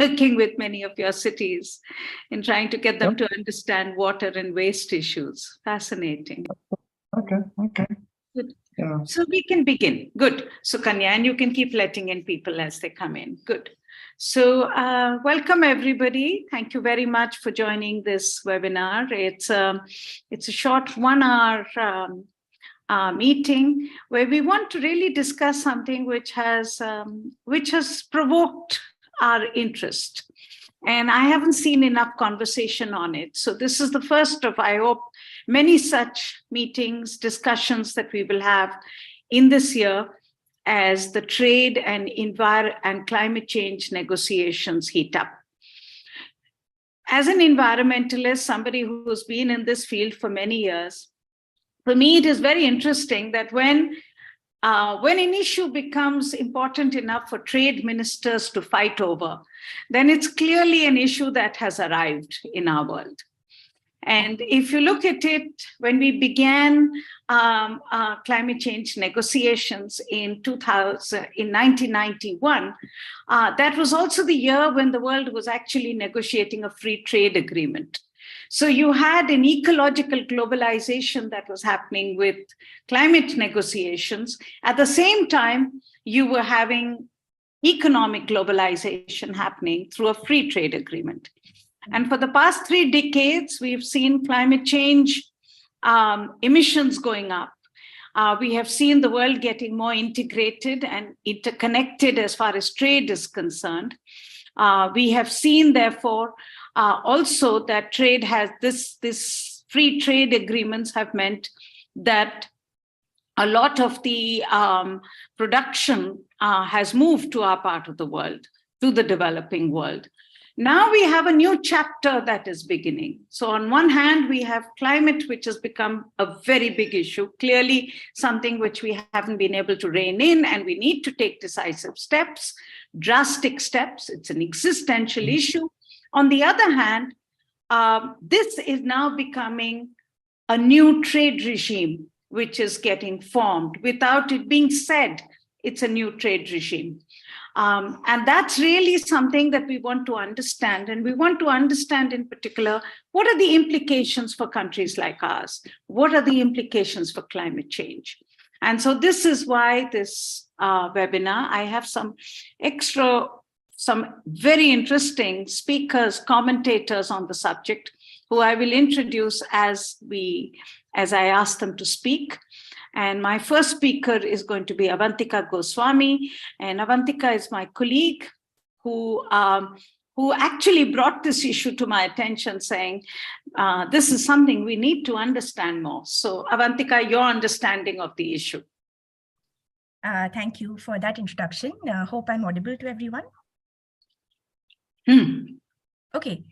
working with many of your cities in trying to get them to understand water and waste issues. Fascinating. Okay. Good. Yeah. So we can begin. Good. So Kanya, and you can keep letting in people as they come in. Good. So welcome everybody. Thank you very much for joining this webinar. It's a short 1 hour meeting where we want to really discuss something which has provoked our interest. And I haven't seen enough conversation on it. So this is the first of, I hope, many such meetings, discussions that we will have in this year as the trade and climate change negotiations heat up. As an environmentalist, somebody who's been in this field for many years, for me, it is very interesting that when an issue becomes important enough for trade ministers to fight over, then it's clearly an issue that has arrived in our world. And if you look at it, when we began climate change negotiations in 1991, that was also the year when the world was actually negotiating a free trade agreement. So you had an ecological globalization that was happening with climate negotiations. At the same time, you were having economic globalization happening through a free trade agreement. And for the past 3 decades, we've seen climate change emissions going up. We have seen the world getting more integrated and interconnected as far as trade is concerned. We have seen, therefore, also that trade has this free trade agreements have meant that a lot of the production has moved to our part of the world, to the developing world. Now we have a new chapter that is beginning. So on one hand, we have climate, which has become a very big issue, clearly something which we haven't been able to rein in, and we need to take decisive steps, drastic steps. It's an existential issue. On the other hand, this is now becoming a new trade regime, which is getting formed. Without it being said, it's a new trade regime. And that's really something that we want to understand. And we want to understand in particular, what are the implications for countries like ours? What are the implications for climate change? And so this is why this webinar, I have some very interesting speakers, commentators on the subject, who I will introduce as I ask them to speak. And my first speaker is going to be Avantika Goswami. And Avantika is my colleague who actually brought this issue to my attention, saying, this is something we need to understand more. So Avantika, your understanding of the issue. Thank you for that introduction. Hope I'm audible to everyone. Okay.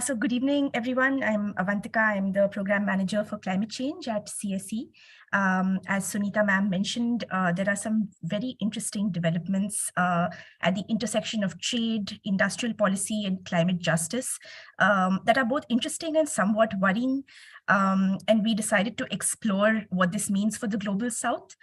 So good evening, everyone. I'm Avantika. I'm the program manager for climate change at CSE. As Sunita ma'am mentioned, there are some very interesting developments at the intersection of trade, industrial policy, and climate justice that are both interesting and somewhat worrying. And we decided to explore what this means for the global South.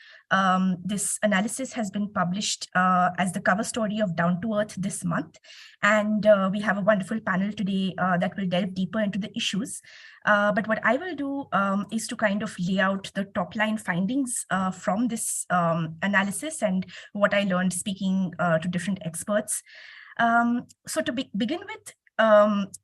This analysis has been published as the cover story of Down to Earth this month. And we have a wonderful panel today that will delve deeper into the issues. But what I will do is to kind of lay out the top line findings from this analysis and what I learned speaking to different experts. So to begin with,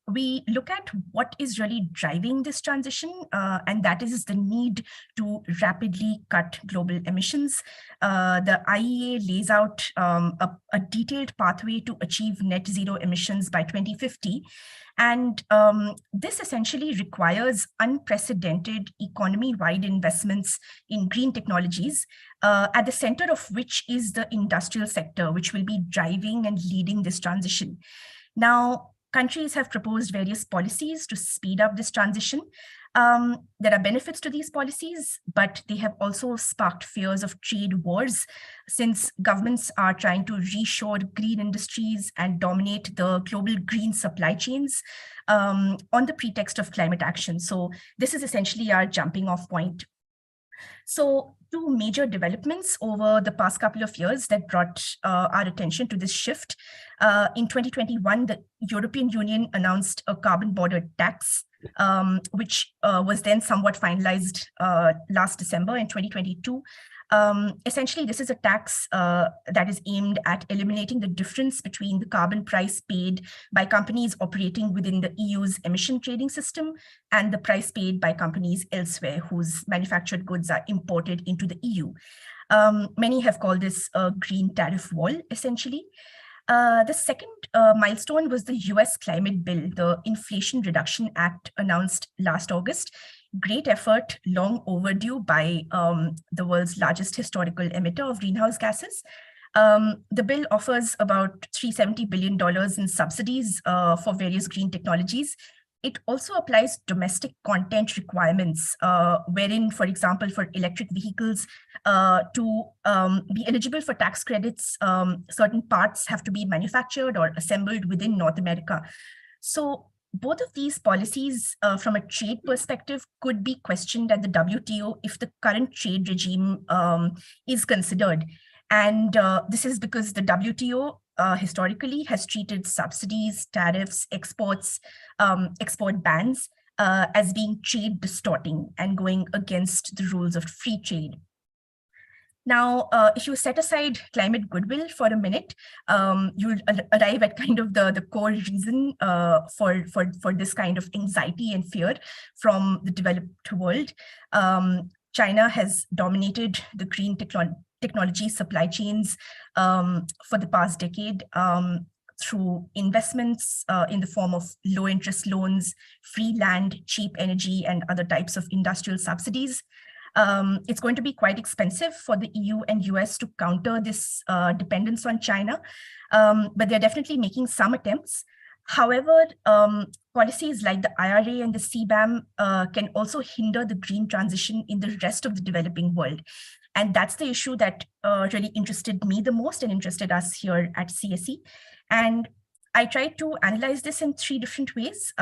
we look at what is really driving this transition, and that is the need to rapidly cut global emissions. The IEA lays out a detailed pathway to achieve net zero emissions by 2050. And this essentially requires unprecedented economy-wide investments in green technologies, at the center of which is the industrial sector, which will be driving and leading this transition. Now, countries have proposed various policies to speed up this transition. There are benefits to these policies, but they have also sparked fears of trade wars, since governments are trying to reshore green industries and dominate the global green supply chains on the pretext of climate action. So this is essentially our jumping off point. So two major developments over the past couple of years that brought our attention to this shift. In 2021, the European Union announced a carbon border tax, which was then somewhat finalized last December in 2022. Essentially, this is a tax that is aimed at eliminating the difference between the carbon price paid by companies operating within the EU's emission trading system and the price paid by companies elsewhere whose manufactured goods are imported into the EU. Many have called this a green tariff wall, essentially. The second milestone was the US climate bill, the Inflation Reduction Act announced last August. Great effort, long overdue by the world's largest historical emitter of greenhouse gases. The bill offers about $370 billion in subsidies for various green technologies. It also applies domestic content requirements, wherein, for example, for electric vehicles, to be eligible for tax credits, certain parts have to be manufactured or assembled within North America. So both of these policies, from a trade perspective, could be questioned at the WTO if the current trade regime is considered. And this is because the WTO historically has treated subsidies, tariffs, exports, export bans as being trade distorting and going against the rules of free trade. Now, if you set aside climate goodwill for a minute, you'll arrive at kind of the core reason for this kind of anxiety and fear from the developed world. China has dominated the green technology supply chains for the past decade through investments in the form of low interest loans, free land, cheap energy, and other types of industrial subsidies. It's going to be quite expensive for the EU and US to counter this dependence on China, but they're definitely making some attempts. However, policies like the IRA and the CBAM can also hinder the green transition in the rest of the developing world. And that's the issue that really interested me the most and interested us here at CSE. And I tried to analyze this in three different ways,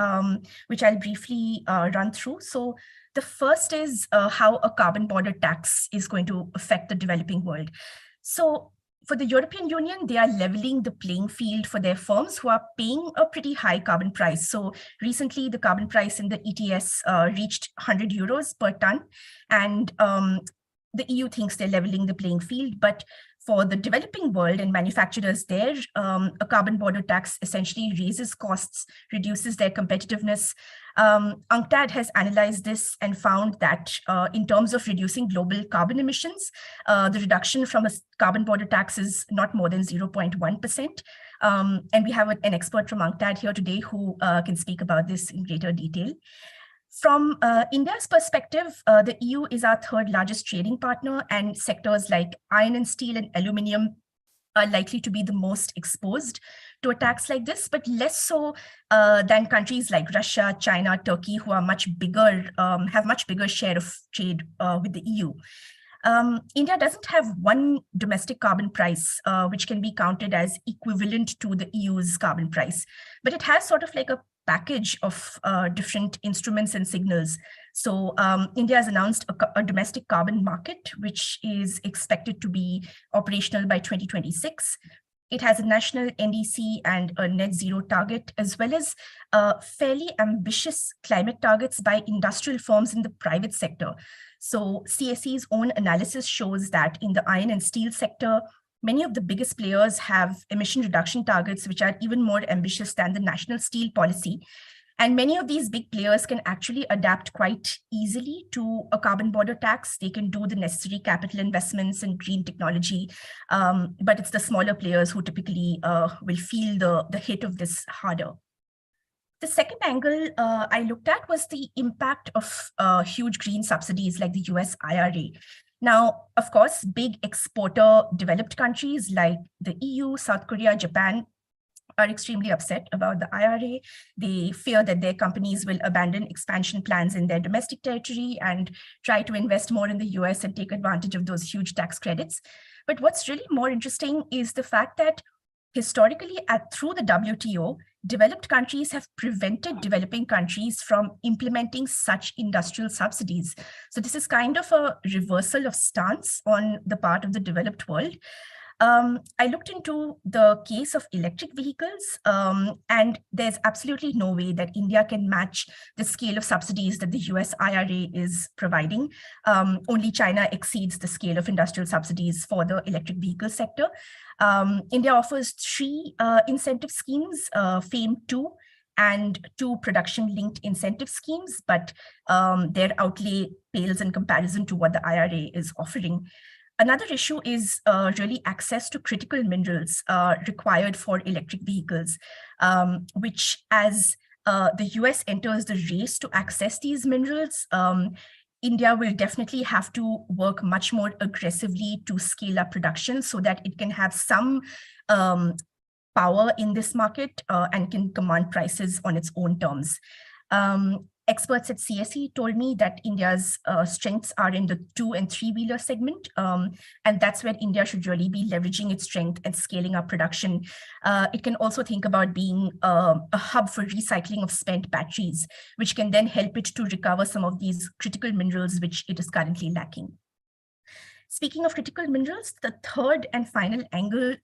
which I'll briefly run through. So the first is how a carbon border tax is going to affect the developing world. So for the European Union, they are leveling the playing field for their firms who are paying a pretty high carbon price. So recently, the carbon price in the ETS reached 100 euros per ton. And the EU thinks they're leveling the playing field, but for the developing world and manufacturers there, a carbon border tax essentially raises costs, reduces their competitiveness. UNCTAD has analyzed this and found that in terms of reducing global carbon emissions, the reduction from a carbon border tax is not more than 0.1%. And we have an expert from UNCTAD here today who can speak about this in greater detail. From India's perspective, the EU is our third largest trading partner, and sectors like iron and steel and aluminium are likely to be the most exposed to a tax like this, but less so than countries like Russia, China, Turkey, who are much bigger, have much bigger share of trade with the EU. India doesn't have one domestic carbon price, which can be counted as equivalent to the EU's carbon price, but it has sort of like a package of different instruments and signals. So India has announced a domestic carbon market, which is expected to be operational by 2026. It has a national NDC and a net zero target, as well as fairly ambitious climate targets by industrial firms in the private sector. So CSE's own analysis shows that in the iron and steel sector, many of the biggest players have emission reduction targets, which are even more ambitious than the national steel policy. And many of these big players can actually adapt quite easily to a carbon border tax. They can do the necessary capital investments in green technology, but it's the smaller players who typically will feel the hit of this harder. The second angle I looked at was the impact of huge green subsidies like the US IRA. Now, of course, big exporter developed countries like the EU, South Korea, Japan are extremely upset about the IRA. They fear that their companies will abandon expansion plans in their domestic territory and try to invest more in the US and take advantage of those huge tax credits. But what's really more interesting is the fact that historically, through the WTO, developed countries have prevented developing countries from implementing such industrial subsidies. So this is kind of a reversal of stance on the part of the developed world. I looked into the case of electric vehicles, and there's absolutely no way that India can match the scale of subsidies that the US IRA is providing. Only China exceeds the scale of industrial subsidies for the electric vehicle sector. India offers 3 incentive schemes, FAME 2, and 2 production-linked incentive schemes, but their outlay pales in comparison to what the IRA is offering. Another issue is really access to critical minerals required for electric vehicles, which as the US enters the race to access these minerals, India will definitely have to work much more aggressively to scale up production so that it can have some power in this market and can command prices on its own terms. Experts at CSE told me that India's strengths are in the 2- and 3-wheeler segment, and that's where India should really be leveraging its strength and scaling up production. It can also think about being a hub for recycling of spent batteries, which can then help it to recover some of these critical minerals which it is currently lacking. Speaking of critical minerals, the third and final angle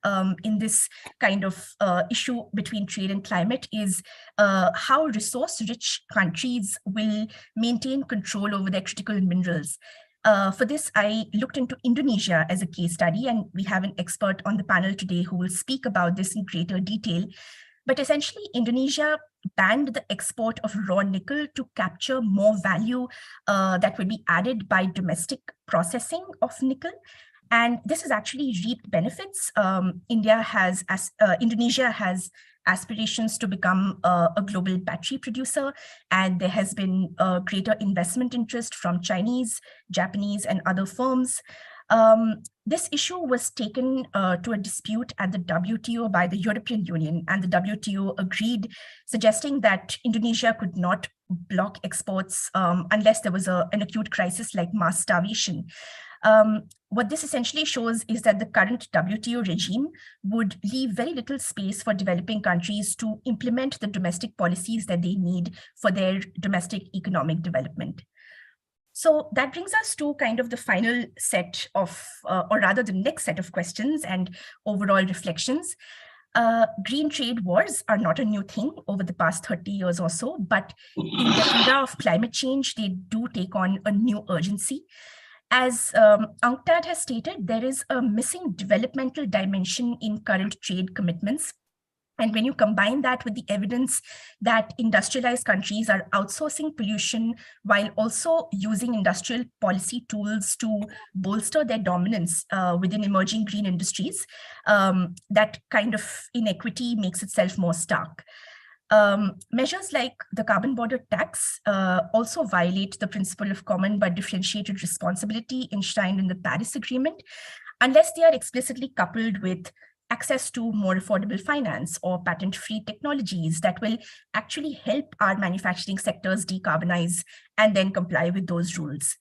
in this kind of issue between trade and climate is how resource-rich countries will maintain control over their critical minerals. For this, I looked into Indonesia as a case study, and we have an expert on the panel today who will speak about this in greater detail. But essentially, Indonesia banned the export of raw nickel to capture more value that would be added by domestic processing of nickel. And this has actually reaped benefits. Indonesia has aspirations to become a global battery producer, and there has been a greater investment interest from Chinese, Japanese, and other firms. This issue was taken to a dispute at the WTO by the European Union, and the WTO agreed, suggesting that Indonesia could not block exports unless there was an acute crisis like mass starvation. What this essentially shows is that the current WTO regime would leave very little space for developing countries to implement the domestic policies that they need for their domestic economic development. So that brings us to kind of the final set of, or rather the next set of questions and overall reflections. Green trade wars are not a new thing over the past 30 years or so, but in the era of climate change, they do take on a new urgency. As UNCTAD has stated, there is a missing developmental dimension in current trade commitments. And when you combine that with the evidence that industrialized countries are outsourcing pollution while also using industrial policy tools to bolster their dominance within emerging green industries, that kind of inequity makes itself more stark. Measures like the carbon border tax also violate the principle of common but differentiated responsibility enshrined in the Paris Agreement, unless they are explicitly coupled with access to more affordable finance or patent-free technologies that will actually help our manufacturing sectors decarbonize and then comply with those rules.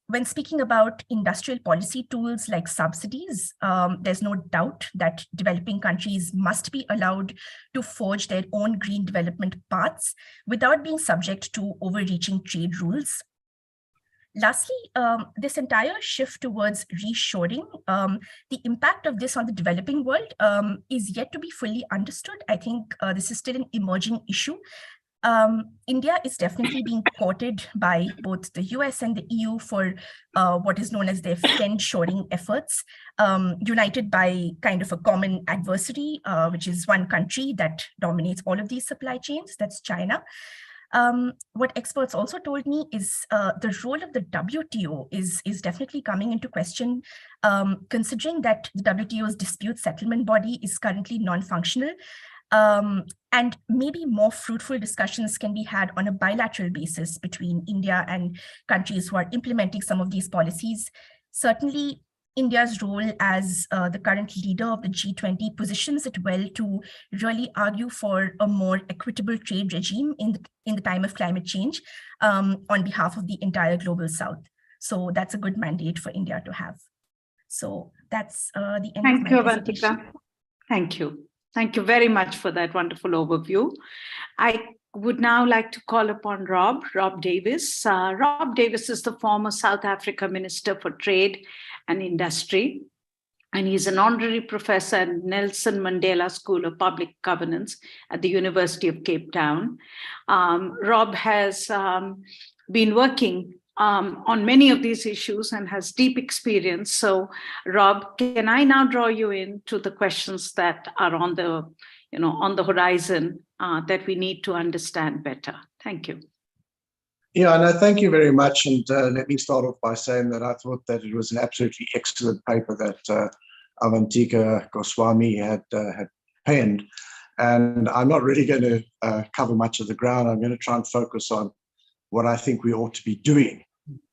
When speaking about industrial policy tools like subsidies, there's no doubt that developing countries must be allowed to forge their own green development paths without being subject to overreaching trade rules. Lastly, this entire shift towards reshoring, the impact of this on the developing world is yet to be fully understood. I think this is still an emerging issue. India is definitely being courted by both the US and the EU for what is known as their friend-shoring efforts, united by kind of a common adversary, which is one country that dominates all of these supply chains, that's China. What experts also told me is the role of the WTO is definitely coming into question, considering that the WTO's dispute settlement body is currently non-functional, and maybe more fruitful discussions can be had on a bilateral basis between India and countries who are implementing some of these policies. Certainly, India's role as the current leader of the G20 positions it well to really argue for a more equitable trade regime in the time of climate change on behalf of the entire global South. So that's a good mandate for India to have. So that's the end of my presentation. Thank you, Avantika. Thank you. Thank you very much for that wonderful overview. I would now like to call upon Rob Davis. Rob Davis is the former South Africa Minister for Trade and Industry, and he's an honorary professor at Nelson Mandela School of Public Governance at the University of Cape Town. Rob has been working on many of these issues and has deep experience. So, Rob, can I now draw you into the questions that are on the horizon that we need to understand better? Thank you. Yeah, no, thank you very much. And let me start off by saying that I thought that it was an absolutely excellent paper that Avantika Goswami had penned. And I'm not really going to cover much of the ground. I'm going to try and focus on what I think we ought to be doing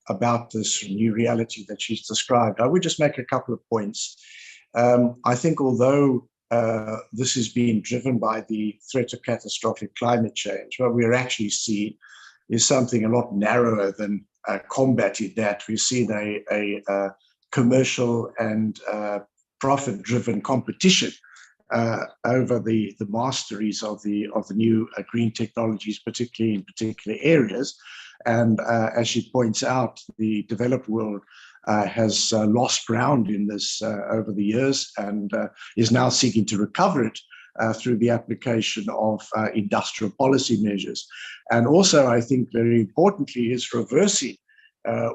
about this new reality that she's described. I would just make a couple of points. I think although this is being driven by the threat of catastrophic climate change, what we're actually seeing is something a lot narrower than combating that. We've seen a commercial and profit-driven competition over the masteries of the new green technologies, particularly in particular areas. And as she points out, the developed world has lost ground in this over the years and is now seeking to recover it through the application of industrial policy measures. And also, I think very importantly, is reversing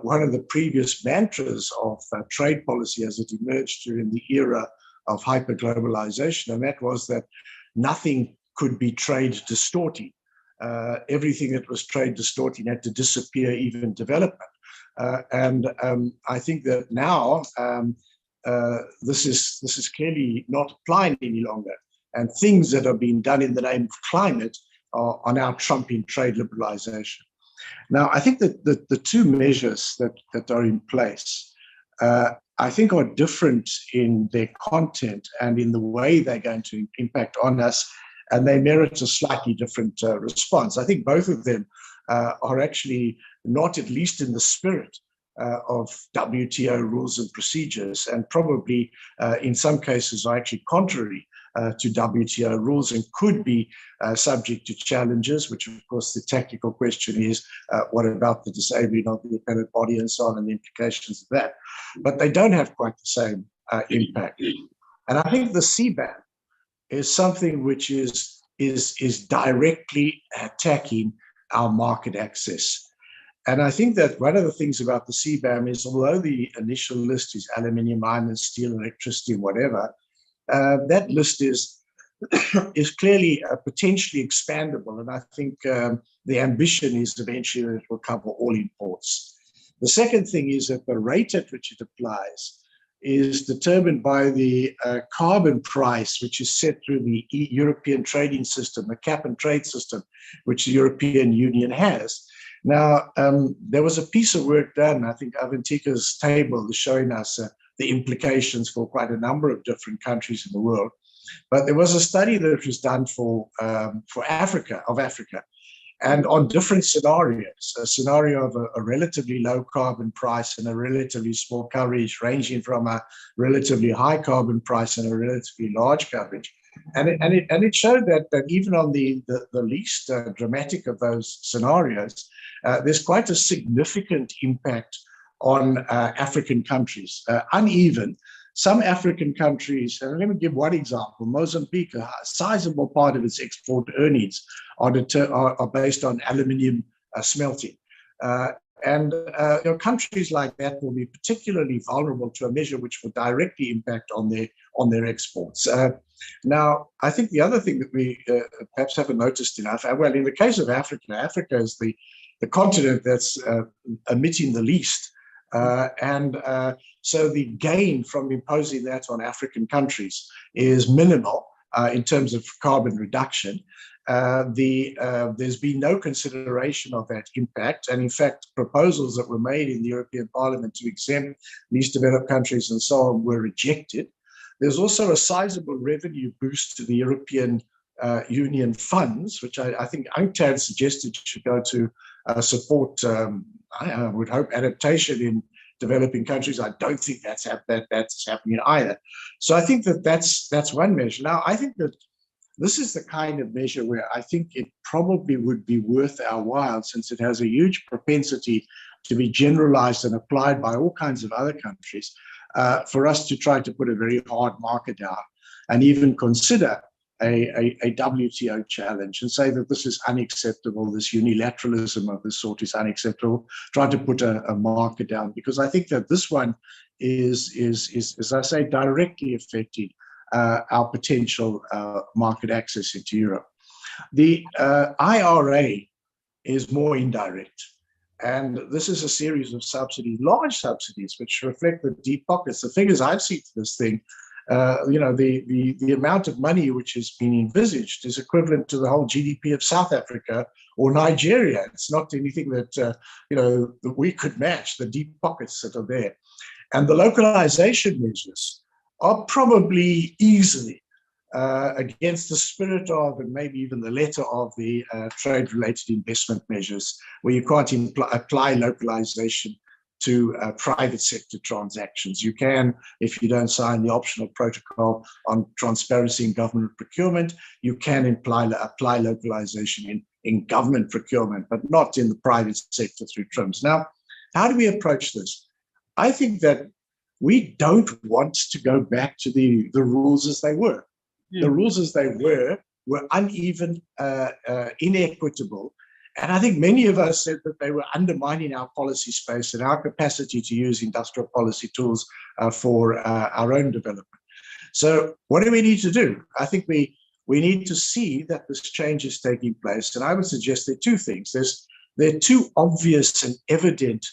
one of the previous mantras of trade policy as it emerged during the era of hyperglobalization, and that was that nothing could be trade distorting. Everything that was trade distorting had to disappear, even development. And I think that now this is clearly not applying any longer. And things that are being done in the name of climate are now trumping trade liberalization. Now, I think that the two measures that are in place, I think are different in their content and in the way they're going to impact on us, and they merit a slightly different response. I think both of them are actually not at least in the spirit of WTO rules and procedures, and probably in some cases are actually contrary to WTO rules and could be subject to challenges, which of course the technical question is, what about the disabling of the appellate body and so on, and the implications of that. But they don't have quite the same impact. And I think the CBAM is something which is directly attacking our market access. And I think that one of the things about the CBAM is, although the initial list is aluminium, iron, steel, electricity, whatever, that list is clearly potentially expandable. And I think the ambition is eventually that it will cover all imports. The second thing is that the rate at which it applies is determined by the carbon price, which is set through the European trading system, the cap and trade system, which the European Union has. Now, there was a piece of work done, I think Avantika's table is showing us the implications for quite a number of different countries in the world. But there was a study that was done for Africa, and on different scenarios, a scenario of a relatively low carbon price and a relatively small coverage, ranging from a relatively high carbon price and a relatively large coverage. And it showed that even on the least dramatic of those scenarios, there's quite a significant impact on African countries, uneven. Some African countries, and let me give one example, Mozambique, a sizable part of its export earnings are based on aluminium smelting. Countries like that will be particularly vulnerable to a measure which will directly impact on their exports. Now, I think the other thing that we perhaps haven't noticed enough, well, in the case of Africa, Africa is the continent that's emitting the least. So the gain from imposing that on African countries is minimal in terms of carbon reduction. There's been no consideration of that impact. And in fact, proposals that were made in the European Parliament to exempt least developed countries and so on were rejected. There's also a sizable revenue boost to the European Union funds, which I think UNCTAD suggested should go to support, I would hope, adaptation in developing countries. I don't think that's happening either. So I think that's one measure. Now, I think that this is the kind of measure where I think it probably would be worth our while, since it has a huge propensity to be generalized and applied by all kinds of other countries, for us to try to put a very hard marker down and even consider a WTO challenge and say that this is unacceptable, this unilateralism of this sort is unacceptable, try to put a marker down, because I think that this one is, as I say, directly affecting our potential market access into Europe. The IRA is more indirect. And this is a series of subsidies, large subsidies, which reflect the deep pockets. The figures I've seen for this thing, the amount of money which has been envisaged is equivalent to the whole GDP of South Africa or Nigeria. It's not anything that, that we could match, the deep pockets that are there. And the localization measures are probably easily against the spirit of, and maybe even the letter of, the trade-related investment measures, where you can't apply localization to private sector transactions. You can, if you don't sign the optional protocol on transparency in government procurement, you can apply localization in government procurement, but not in the private sector through TRIMS. Now, how do we approach this? I think that we don't want to go back to the rules as they were. The rules as they were uneven, inequitable. And I think many of us said that they were undermining our policy space and our capacity to use industrial policy tools for our own development. So what do we need to do? I think we need to see that this change is taking place. And I would suggest there are two things. There are two obvious and evident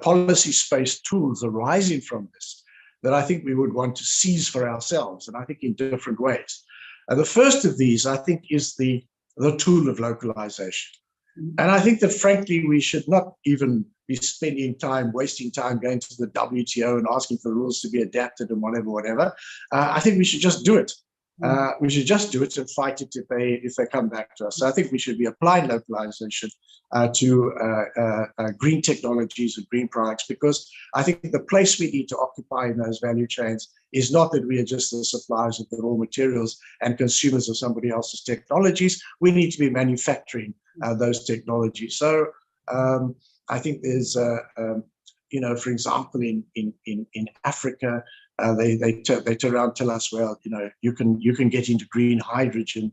policy space tools arising from this that I think we would want to seize for ourselves, and I think in different ways. The first of these, I think, is the tool of localization. And I think that, frankly, we should not even be wasting time going to the WTO and asking for rules to be adapted and whatever. I think we should just do it. We should just do it and fight it if they come back to us. So I think we should be applying localization to green technologies and green products, because I think the place we need to occupy in those value chains is not that we are just the suppliers of the raw materials and consumers of somebody else's technologies. We need to be manufacturing those technologies. So I think there's, for example, in Africa, they turn around and tell us, well, you can get into green hydrogen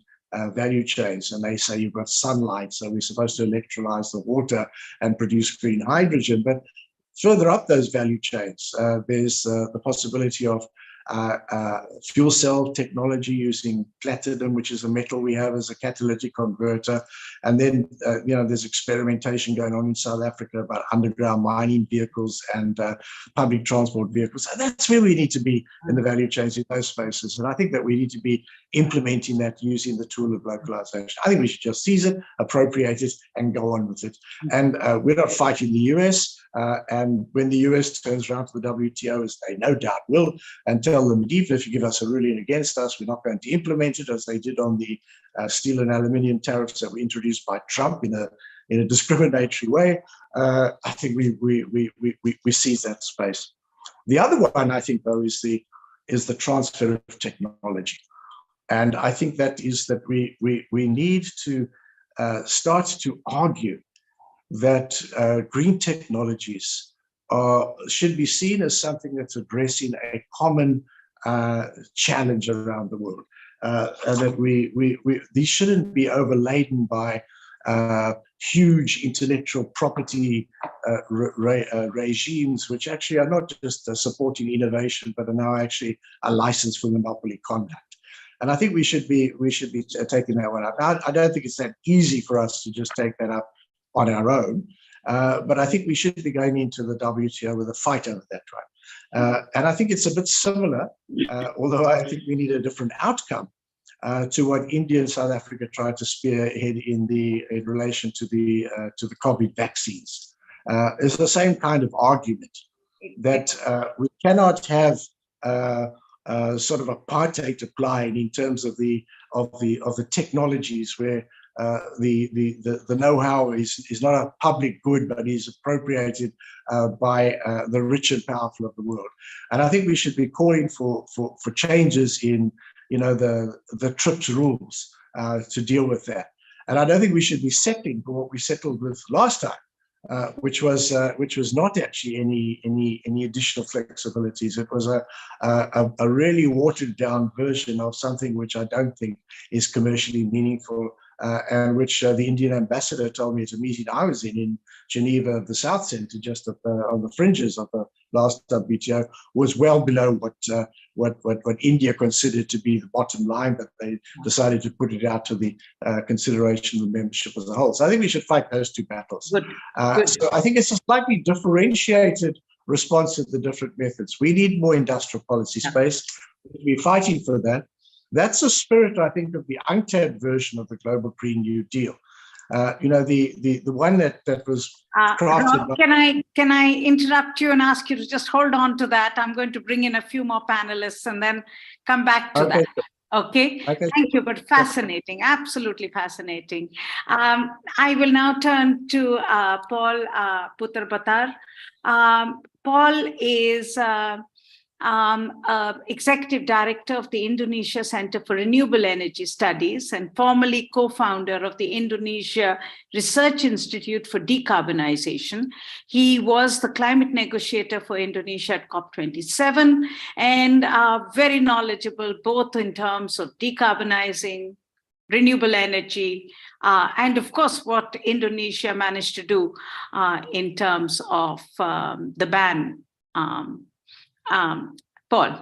value chains, and they say you've got sunlight, so we're supposed to electrolyze the water and produce green hydrogen. But further up those value chains, there's the possibility of fuel cell technology using platinum, which is a metal we have as a catalytic converter. And then, there's experimentation going on in South Africa about underground mining vehicles and public transport vehicles. And that's where we need to be in the value chains in those spaces. And I think that we need to be implementing that using the tool of localization. I think we should just seize it, appropriate it, and go on with it. And we're not fighting the US. And when the US turns around to the WTO, as they no doubt will, and tell them, even if you give us a ruling against us, we're not going to implement it, as they did on the steel and aluminium tariffs that were introduced by Trump in a discriminatory way, I think we seize that space. The other one, I think, though, is the transfer of technology. And I think that is that we need to start to argue that green technologies should be seen as something that's addressing a common challenge around the world, and that these shouldn't be overladen by huge intellectual property regimes, which actually are not just supporting innovation, but are now actually a license for monopoly conduct. And I think we should be taking that one up. I don't think it's that easy for us to just take that up on our own, but I think we should be going into the WTO with a fight over that one. And I think it's a bit similar, although I think we need a different outcome to what India and South Africa tried to spearhead in relation to the COVID vaccines. It's the same kind of argument that we cannot have sort of apartheid applied in terms of the technologies where the know-how is not a public good, but is appropriated by the rich and powerful of the world. And I think we should be calling for changes in the TRIPS rules to deal with that. And I don't think we should be settling for what we settled with last time, which was not actually any additional flexibilities. It was a really watered down version of something which I don't think is commercially meaningful, and which the Indian ambassador told me at a meeting I was in Geneva, the South Centre, just on the fringes of the last WTO, was well below what India considered to be the bottom line, but they decided to put it out to the consideration of the membership as a whole. So I think we should fight those two battles. Good. So I think it's a slightly differentiated response to the different methods. We need more industrial policy space. We're fighting for that. That's the spirit, I think, of the UNCTAD version of the Global Green New Deal. The one that was crafted. Rob, can I interrupt you and ask you to just hold on to that? I'm going to bring in a few more panelists and then come back to that. Okay. Thank you, but fascinating, absolutely fascinating. I will now turn to Paul Putrabatar. Paul is Executive Director of the Indonesia Center for Renewable Energy Studies and formerly co-founder of the Indonesia Research Institute for Decarbonization. He was the climate negotiator for Indonesia at COP27 and very knowledgeable both in terms of decarbonizing, renewable energy, and of course what Indonesia managed to do in terms of the ban. Paul.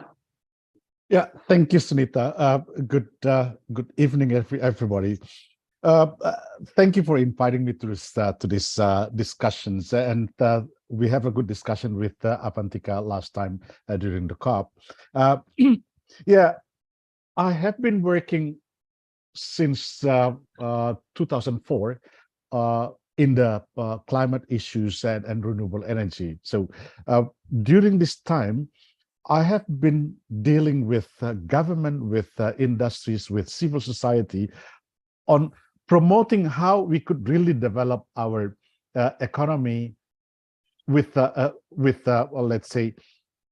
Yeah, thank you, Sunita. Good evening, everybody. Thank you for inviting me to this discussions, and we have a good discussion with Avantika last time during the COP. Yeah, I have been working since 2004 in the climate issues and renewable energy. So during this time, I have been dealing with government, with industries, with civil society on promoting how we could really develop our economy with let's say,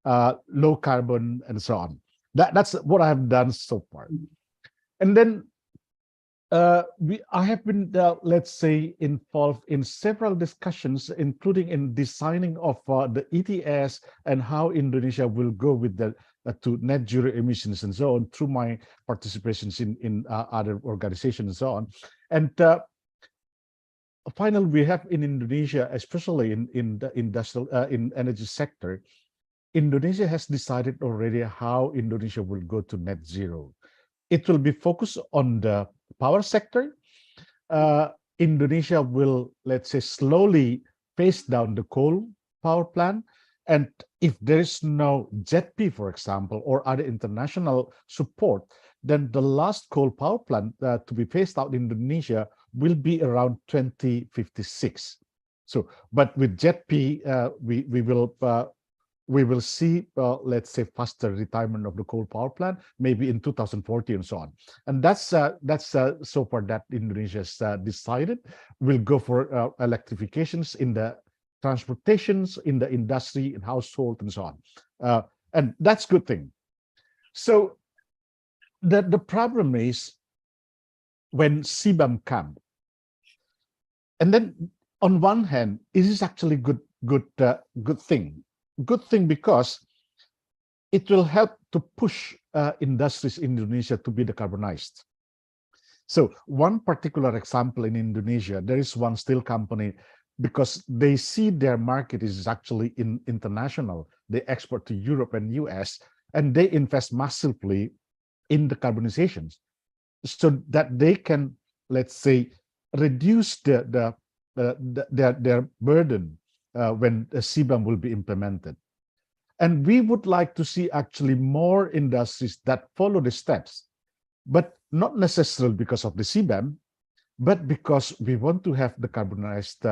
low carbon and so on. That's what I have done so far. And then I have been, let's say, involved in several discussions, including in designing of the ETS and how Indonesia will go with the to net zero emissions and so on through my participations in other organizations and so on. And finally, we have in Indonesia, especially in the industrial in energy sector, Indonesia has decided already how Indonesia will go to net zero. It will be focused on the power sector. Indonesia will, let's say, slowly phase down the coal power plant. And if there is no ZP, for example, or other international support, then the last coal power plant to be phased out in Indonesia will be around 2056. So, but with ZP, we will see, let's say, faster retirement of the coal power plant, maybe in 2040 and so on. And that's so far that Indonesia has decided. We'll go for electrifications in the transportations, in the industry, in household, and so on. And that's a good thing. So the problem is when CBAM comes, and then on one hand, it is actually good thing. Good thing because it will help to push industries in Indonesia to be decarbonized. So one particular example in Indonesia, there is one steel company, because they see their market is actually international. They export to Europe and US, and they invest massively in decarbonizations so that they can, let's say, reduce their burden when the CBAM will be implemented. And we would like to see actually more industries that follow the steps, but not necessarily because of the CBAM, but because we want to have the decarbonized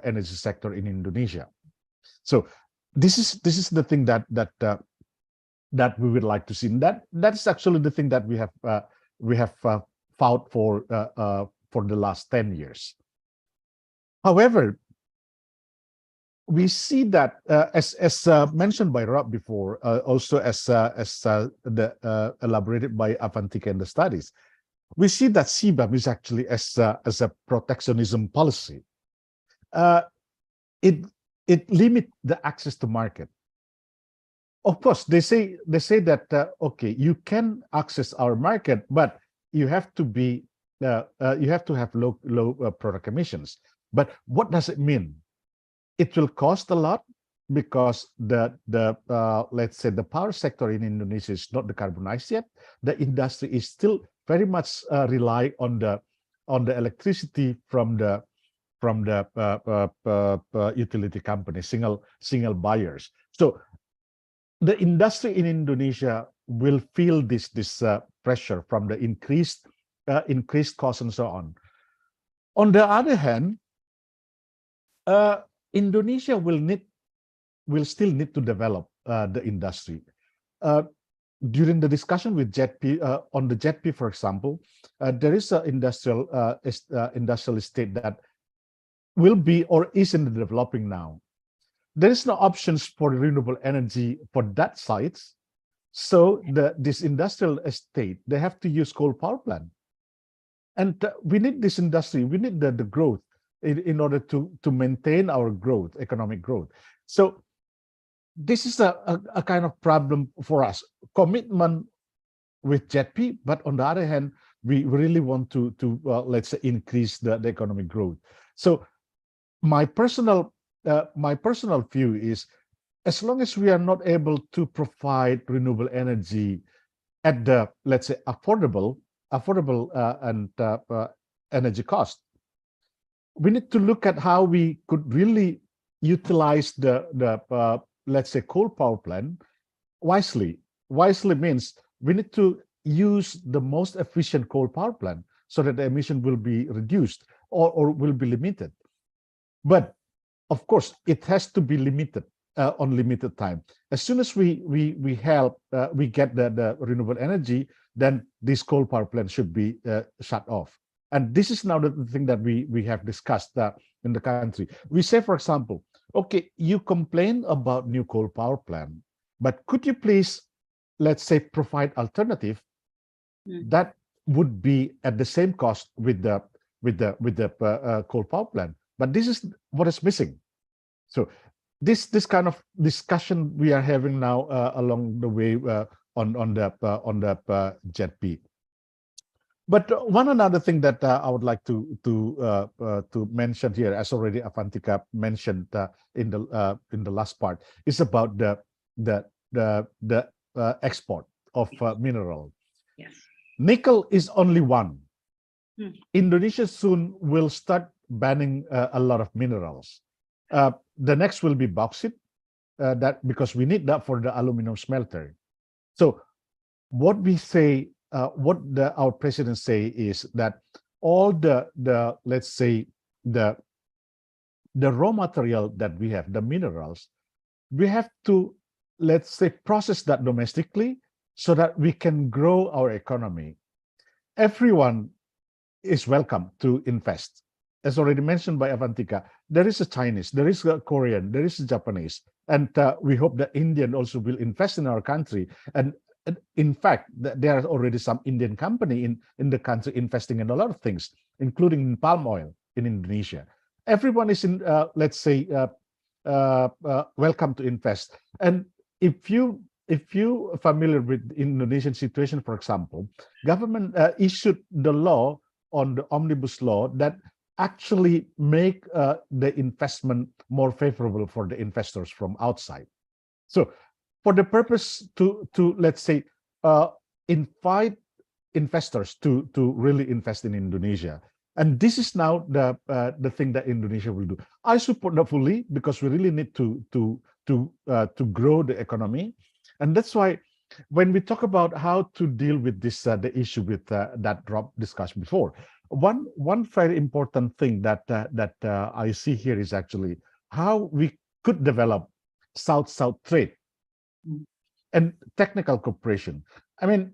energy sector in Indonesia. So this is the thing that we would like to see. And that's actually the thing that we have fought for the last 10 years. However, we see that as mentioned by Rob before, also as elaborated by Avantika in the studies, we see that CBAM is actually as a protectionism policy. It limits the access to market. Of course, they say that okay, you can access our market, but you have to be you have to have low product emissions. But what does it mean? It will cost a lot because the let's say the power sector in Indonesia is not decarbonized yet. The industry is still very much rely on the electricity from the utility companies, single buyers. So the industry in Indonesia will feel this pressure from the increased costs and so on. On the other hand, Indonesia will still need to develop the industry. During the discussion with JETP on the JETP, for example, there is an industrial estate that will be or is in the developing now. There is no options for renewable energy for that site. So this industrial estate, they have to use coal power plant. And we need this industry, we need the growth in order to maintain our growth, economic growth. So this is a kind of problem for us. Commitment with JETP, but on the other hand, we really want to let's say increase the economic growth. So my personal view is, as long as we are not able to provide renewable energy at the, let's say, affordable and energy cost, we need to look at how we could really utilize the let's say coal power plant wisely. Wisely means we need to use the most efficient coal power plant so that the emission will be reduced or will be limited. But of course, it has to be limited on limited time. As soon as we get the renewable energy, then this coal power plant should be shut off. And this is now the thing that we have discussed in the country. We say, for example, okay, you complain about new coal power plant, but could you please, let's say, provide alternative that would be at the same cost with the coal power plant? But this is what is missing. So this kind of discussion we are having now along the way on the JETP. But one another thing that I would like to mention here, as already Avantika mentioned in the last part, is about the export of mineral. Yes. Nickel is only one. Indonesia soon will start banning a lot of minerals. The next will be bauxite, because we need that for the aluminum smelter. So what we say, what our president say is that all the let's say the raw material that we have, the minerals, we have to, let's say, process that domestically so that we can grow our economy. Everyone is welcome to invest. As already mentioned by Avantika, there is a Chinese, there is a Korean, there is a Japanese, and we hope that Indian also will invest in our country. And in fact, there are already some Indian company in the country investing in a lot of things, including in palm oil in Indonesia. Everyone is in, let's say, welcome to invest. And if you familiar with Indonesian situation, for example, government issued the law on the omnibus law that actually make the investment more favorable for the investors from outside. So for the purpose to let's say invite investors to really invest in Indonesia. And this is now the thing that Indonesia will do. I support that fully because we really need to grow the economy. And that's why when we talk about how to deal with this the issue with that Rob discussed before, one very important thing that I see here is actually how we could develop South-South trade and technical cooperation. I mean,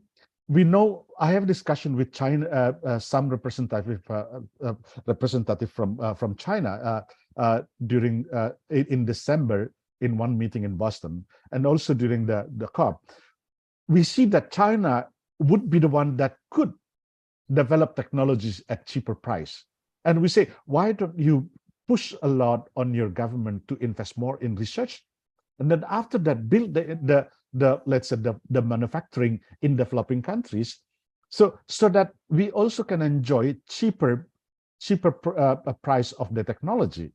we know I have a discussion with China, some representative from China. during in December in one meeting in Boston, and also during the COP, we see that China would be the one that could develop technologies at cheaper price. And we say, why don't you push a lot on your government to invest more in research? And then after that, build the let's say the manufacturing in developing countries, so that we also can enjoy cheaper price of the technology.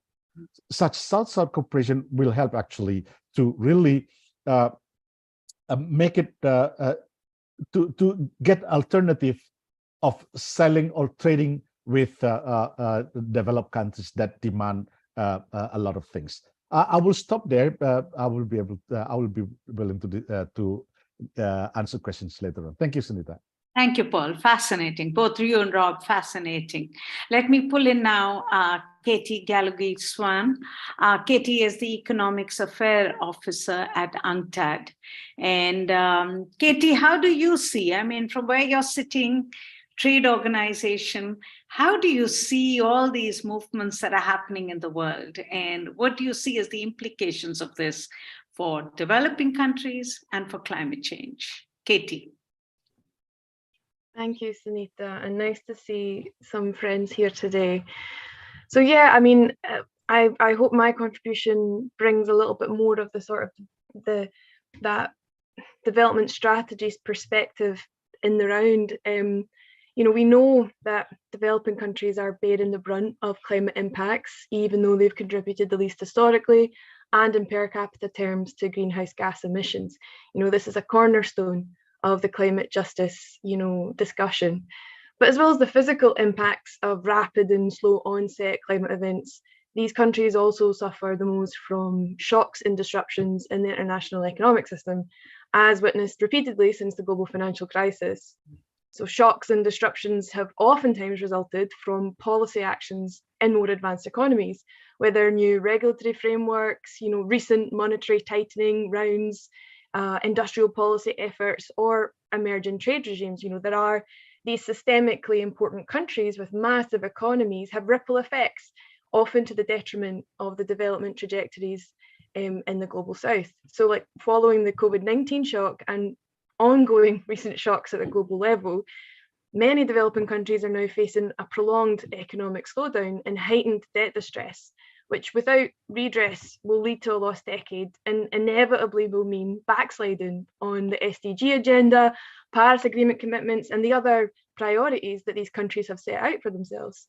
Such South-South cooperation will help actually to really make it to get alternative of selling or trading with developed countries that demand a lot of things. I will stop there. I will be willing to answer questions later on. Thank you, Sunita. Thank you, Paul. Fascinating. Both you and Rob, fascinating. Let me pull in now Katie Gallagher-Swan. Katie is the Economics Affairs Officer at UNCTAD. And Katie, how do you see, I mean, from where you're sitting, trade organization, how do you see all these movements that are happening in the world? And what do you see as the implications of this for developing countries and for climate change? Katie. Thank you, Sunita, and nice to see some friends here today. So yeah, I mean, I hope my contribution brings a little bit more of the sort of that development strategies perspective in the round. You know, we know that developing countries are bearing the brunt of climate impacts, even though they've contributed the least historically and in per capita terms to greenhouse gas emissions. You know, this is a cornerstone of the climate justice, you know, discussion. But as well as the physical impacts of rapid and slow onset climate events, these countries also suffer the most from shocks and disruptions in the international economic system, as witnessed repeatedly since the global financial crisis. So shocks and disruptions have oftentimes resulted from policy actions in more advanced economies, whether new regulatory frameworks, you know, recent monetary tightening rounds, industrial policy efforts, or emerging trade regimes. You know, there are these systemically important countries with massive economies have ripple effects, often to the detriment of the development trajectories in the global south. So like following the COVID-19 shock and ongoing recent shocks at the global level, many developing countries are now facing a prolonged economic slowdown and heightened debt distress, which without redress will lead to a lost decade and inevitably will mean backsliding on the SDG agenda, Paris Agreement commitments, and the other priorities that these countries have set out for themselves.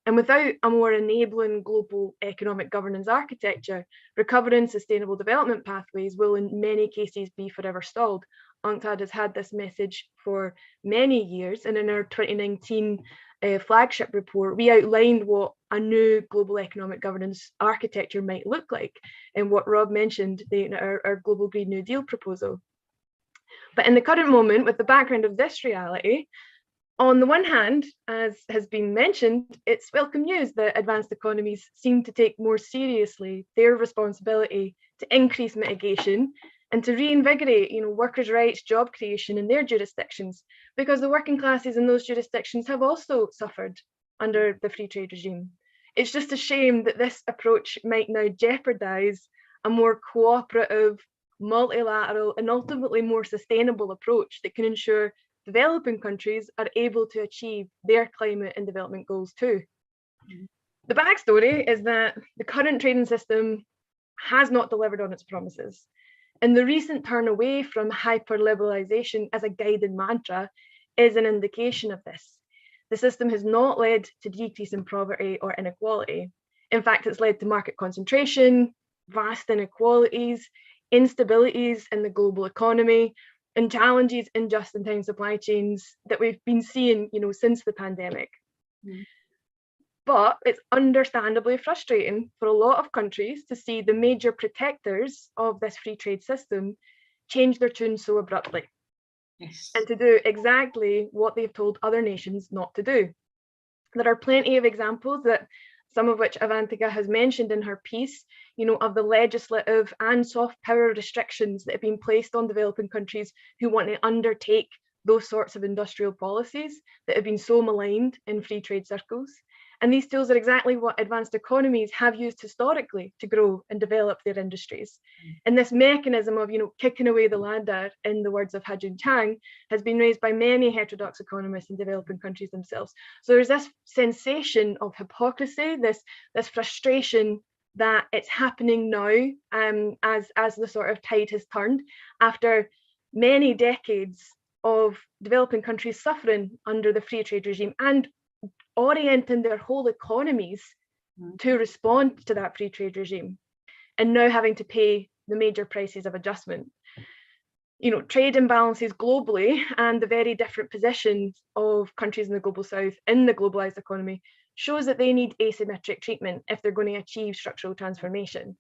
And without a more enabling global economic governance architecture, recovery and sustainable development pathways will in many cases be forever stalled. UNCTAD has had this message for many years, and in our 2019 flagship report, we outlined what a new global economic governance architecture might look like, and what Rob mentioned, our Global Green New Deal proposal. But in the current moment, with the background of this reality, on the one hand, as has been mentioned, it's welcome news that advanced economies seem to take more seriously their responsibility to increase mitigation and to reinvigorate, you know, workers' rights, job creation in their jurisdictions, because the working classes in those jurisdictions have also suffered under the free trade regime. It's just a shame that this approach might now jeopardize a more cooperative, multilateral, and ultimately more sustainable approach that can ensure developing countries are able to achieve their climate and development goals too. The backstory is that the current trading system has not delivered on its promises. And the recent turn away from hyper-liberalization as a guiding mantra is an indication of this. The system has not led to decrease in poverty or inequality. In fact, it's led to market concentration, vast inequalities, instabilities in the global economy, and challenges in just-in-time supply chains that we've been seeing, you know, since the pandemic. But it's understandably frustrating for a lot of countries to see the major protectors of this free trade system change their tune so abruptly. Yes. And to do exactly what they've told other nations not to do. There are plenty of examples, that some of which Avantika has mentioned in her piece, you know, of the legislative and soft power restrictions that have been placed on developing countries who want to undertake those sorts of industrial policies that have been so maligned in free trade circles. And these tools are exactly what advanced economies have used historically to grow and develop their industries. And this mechanism of, kicking away the ladder, in the words of Ha-Joon Chang, has been raised by many heterodox economists in developing countries themselves. So there's this sensation of hypocrisy, this frustration that it's happening now, as the sort of tide has turned after many decades of developing countries suffering under the free trade regime and orienting their whole economies to respond to that free trade regime, and now having to pay the major prices of adjustment. Trade imbalances globally and the very different positions of countries in the global south in the globalized economy shows that they need asymmetric treatment if they're going to achieve structural transformation.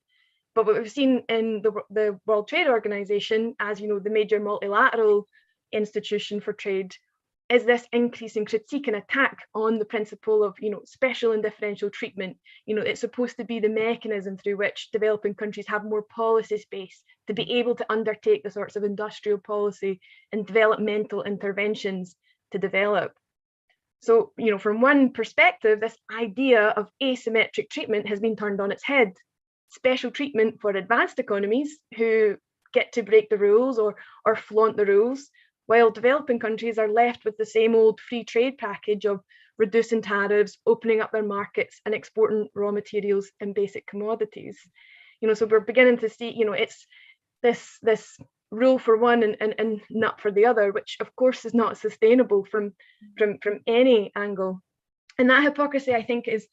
But what we've seen in the World Trade Organization, as the major multilateral institution for trade, is this increasing critique and attack on the principle of special and differential treatment. It's supposed to be the mechanism through which developing countries have more policy space to be able to undertake the sorts of industrial policy and developmental interventions to develop. So, from one perspective, this idea of asymmetric treatment has been turned on its head. Special treatment for advanced economies who get to break the rules or flaunt the rules, while developing countries are left with the same old free trade package of reducing tariffs, opening up their markets and exporting raw materials and basic commodities. So we're beginning to see, it's this rule for one and not for the other, which of course is not sustainable from any angle. And that hypocrisy, I think, is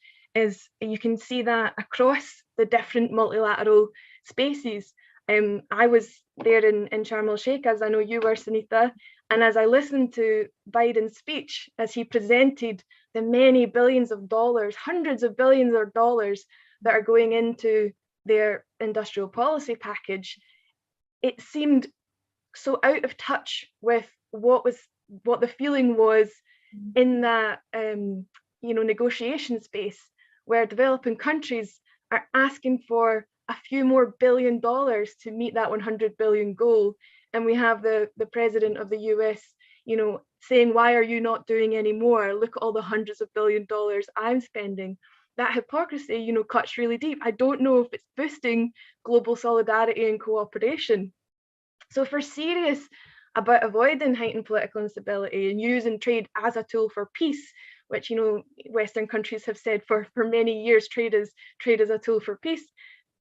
you can see that across the different multilateral spaces. I was there in Sharm el-Sheikh, as I know you were, Sunita, and as I listened to Biden's speech, as he presented the many billions of dollars, hundreds of billions of dollars that are going into their industrial policy package, it seemed so out of touch with what the feeling was in that negotiation space, where developing countries are asking for a few more $1 billion to meet that 100 billion goal. And we have the president of the US, saying, why are you not doing any more? Look at all the hundreds of $billions I'm spending. That hypocrisy, cuts really deep. I don't know if it's boosting global solidarity and cooperation. So if we're serious about avoiding heightened political instability and using trade as a tool for peace, which Western countries have said for many years, trade is a tool for peace,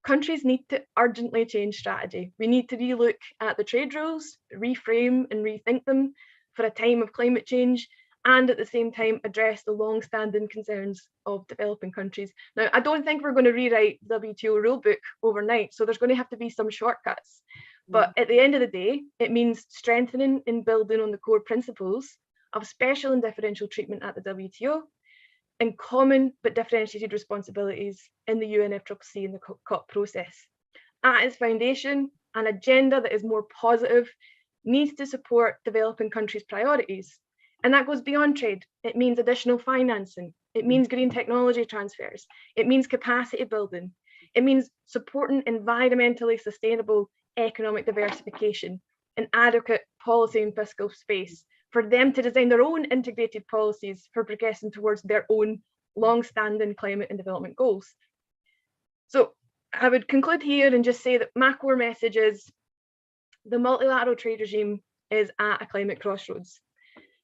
countries need to urgently change strategy. We need to relook at the trade rules, reframe and rethink them for a time of climate change, and at the same time address the long-standing concerns of developing countries. Now, I don't think we're going to rewrite the WTO rulebook overnight, so there's going to have to be some shortcuts. But at the end of the day, it means strengthening and building on the core principles of special and differential treatment at the WTO and common but differentiated responsibilities in the UNFCCC and the COP process. At its foundation, an agenda that is more positive needs to support developing countries' priorities. And that goes beyond trade. It means additional financing. It means green technology transfers. It means capacity building. It means supporting environmentally sustainable economic diversification and adequate policy and fiscal space for them to design their own integrated policies for progressing towards their own long-standing climate and development goals. So I would conclude here and just say that my core message is the multilateral trade regime is at a climate crossroads.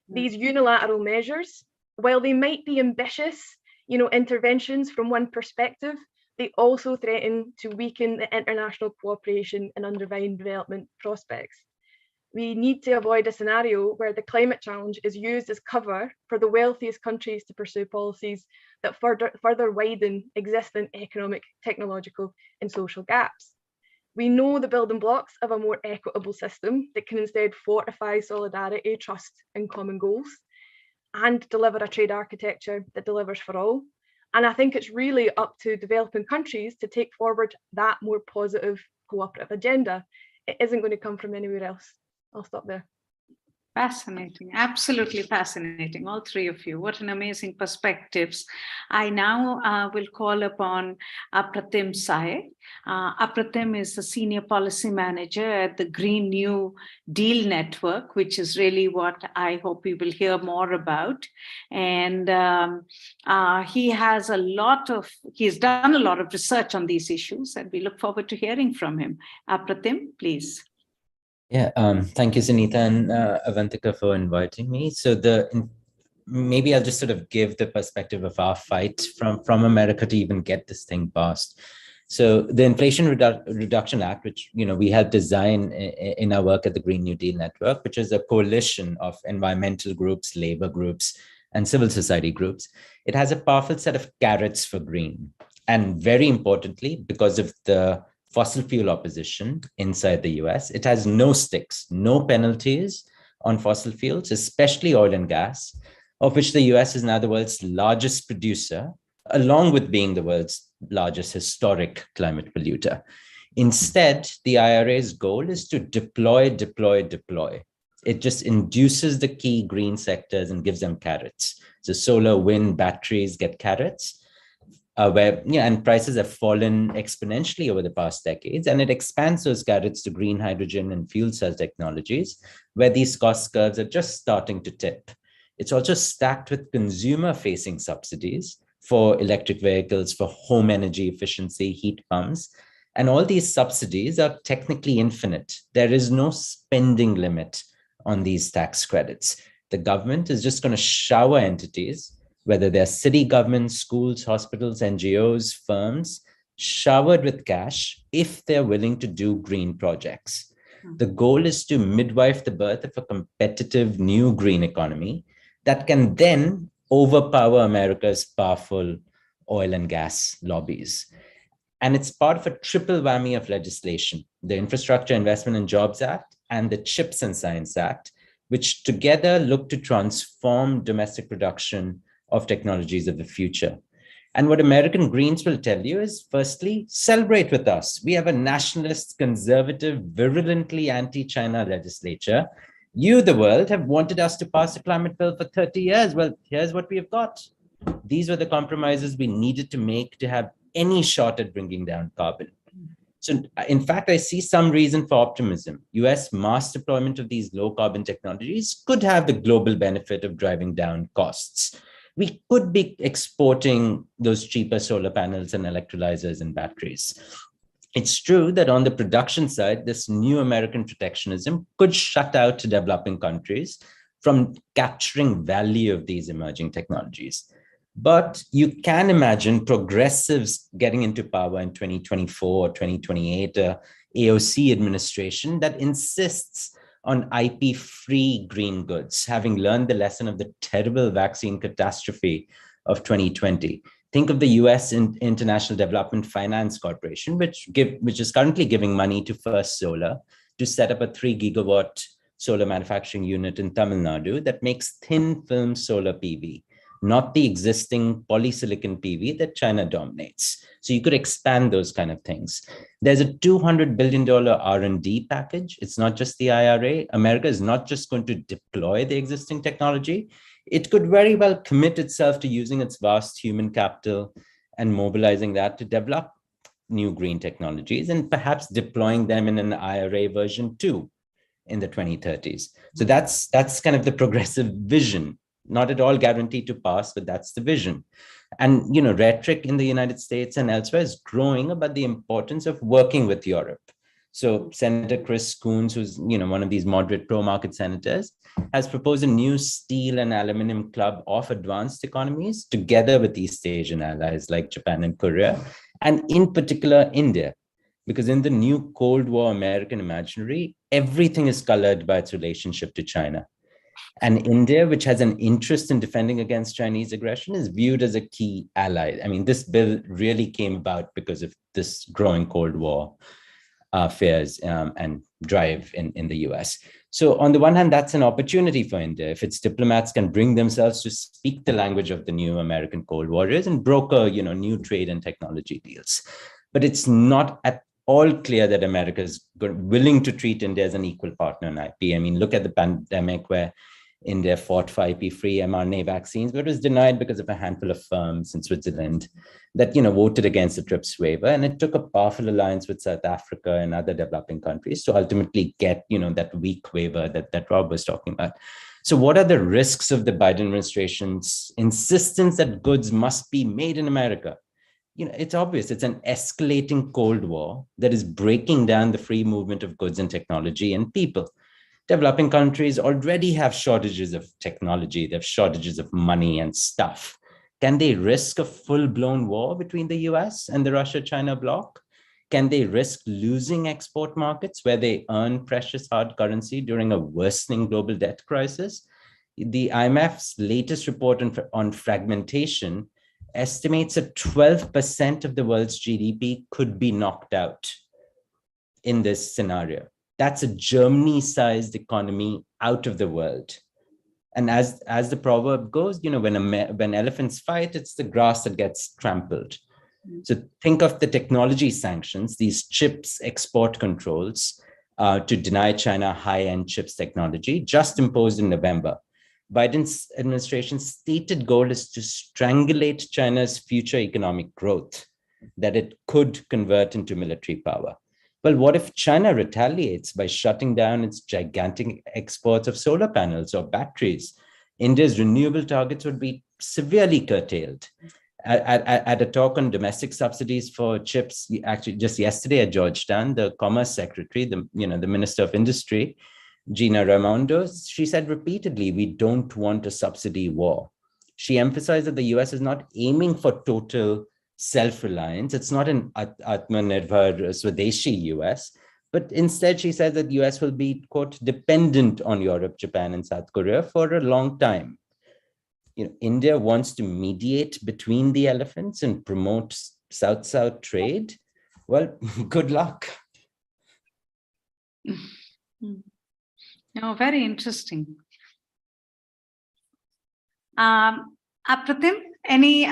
These unilateral measures, while they might be ambitious, interventions from one perspective, they also threaten to weaken the international cooperation and undermine development prospects. We need to avoid a scenario where the climate challenge is used as cover for the wealthiest countries to pursue policies that further widen existing economic, technological, and social gaps. We know the building blocks of a more equitable system that can instead fortify solidarity, trust, and common goals, and deliver a trade architecture that delivers for all. And I think it's really up to developing countries to take forward that more positive cooperative agenda. It isn't going to come from anywhere else. I'll stop there. Fascinating, absolutely fascinating, all three of you. What an amazing perspectives. I now will call upon Apratim Sai. Apratim is the Senior Policy Manager at the Green New Deal Network, which is really what I hope we will hear more about. And he's done a lot of research on these issues, and we look forward to hearing from him. Apratim, please. Yeah, thank you, Sunita and Avantika, for inviting me. So maybe I'll just sort of give the perspective of our fight from America to even get this thing passed. So the Inflation Reduction Act, which we helped design in our work at the Green New Deal Network, which is a coalition of environmental groups, labor groups, and civil society groups, it has a powerful set of carrots for green. And very importantly, because of the fossil fuel opposition inside the US, it has no sticks, no penalties on fossil fuels, especially oil and gas, of which the US is now the world's largest producer, along with being the world's largest historic climate polluter. Instead, the IRA's goal is to deploy. It just induces the key green sectors and gives them carrots. So solar, wind, batteries get carrots. And prices have fallen exponentially over the past decades, and it expands those carrots to green hydrogen and fuel cell technologies, where these cost curves are just starting to tip. It's also stacked with consumer-facing subsidies for electric vehicles, for home energy efficiency, heat pumps, and all these subsidies are technically infinite. There is no spending limit on these tax credits. The government is just going to shower entities, whether they're city governments, schools, hospitals, NGOs, firms, showered with cash if they're willing to do green projects. The goal is to midwife the birth of a competitive new green economy that can then overpower America's powerful oil and gas lobbies. And it's part of a triple whammy of legislation, the Infrastructure Investment and Jobs Act and the CHIPS and Science Act, which together look to transform domestic production of technologies of the future. And what American Greens will tell you is, firstly, celebrate with us. We have a nationalist, conservative, virulently anti-China legislature. You, the world, have wanted us to pass a climate bill for 30 years. Well, here's what we have got. These were the compromises we needed to make to have any shot at bringing down carbon. So in fact, I see some reason for optimism. US mass deployment of these low carbon technologies could have the global benefit of driving down costs. We could be exporting those cheaper solar panels and electrolyzers and batteries. It's true that on the production side, this new American protectionism could shut out developing countries from capturing value of these emerging technologies. But you can imagine progressives getting into power in 2024 or 2028, AOC administration that insists on IP-free green goods, having learned the lesson of the terrible vaccine catastrophe of 2020. Think of the US International Development Finance Corporation, which is currently giving money to First Solar to set up a 3 gigawatt solar manufacturing unit in Tamil Nadu that makes thin film solar PV, not the existing polysilicon PV that China dominates. So you could expand those kind of things. There's a $200 billion R&D package. It's not just the IRA. America is not just going to deploy the existing technology. It could very well commit itself to using its vast human capital and mobilizing that to develop new green technologies and perhaps deploying them in an IRA version 2 in the 2030s. So that's kind of the progressive vision. Not at all guaranteed to pass, but that's the vision. And, rhetoric in the United States and elsewhere is growing about the importance of working with Europe. So Senator Chris Coons, who's, one of these moderate pro-market senators, has proposed a new steel and aluminum club of advanced economies together with East Asian allies like Japan and Korea, and in particular, India. Because in the new Cold War American imaginary, everything is colored by its relationship to China. And India, which has an interest in defending against Chinese aggression, is viewed as a key ally. I mean, this bill really came about because of this growing Cold War fears and drive in the US. So on the one hand, that's an opportunity for India if its diplomats can bring themselves to speak the language of the new American Cold Warriors and broker, new trade and technology deals. But it's not at all clear that America is willing to treat India as an equal partner in IP. I mean, look at the pandemic where India fought for IP-free mRNA vaccines, but it was denied because of a handful of firms in Switzerland that, voted against the TRIPS waiver. And it took a powerful alliance with South Africa and other developing countries to ultimately get, that weak waiver that Rob was talking about. So what are the risks of the Biden administration's insistence that goods must be made in America? It's obvious. It's an escalating Cold War that is breaking down the free movement of goods and technology and people. Developing countries already have shortages of technology. They have shortages of money and stuff. Can they risk a full-blown war between the US and the Russia-China bloc? Can they risk losing export markets where they earn precious hard currency during a worsening global debt crisis? The IMF's latest report on fragmentation estimates that 12% of the world's GDP could be knocked out in this scenario. That's a Germany-sized economy out of the world. And as the proverb goes, when elephants fight, it's the grass that gets trampled. So think of the technology sanctions, these chips export controls to deny China high-end chips technology, just imposed in November. Biden's administration's stated goal is to strangulate China's future economic growth, that it could convert into military power. Well, what if China retaliates by shutting down its gigantic exports of solar panels or batteries? India's renewable targets would be severely curtailed. At a talk on domestic subsidies for chips, actually just yesterday at Georgetown, the Commerce Secretary, the Minister of Industry, Gina Raimondo, she said repeatedly, we don't want a subsidy war. She emphasized that the US is not aiming for total self-reliance. It's not an Atmanirbhar Swadeshi US, but instead she said that the US will be, quote, dependent on Europe, Japan, and South Korea for a long time. India wants to mediate between the elephants and promote South-South trade. Well, good luck. No, very interesting. Apratim, any,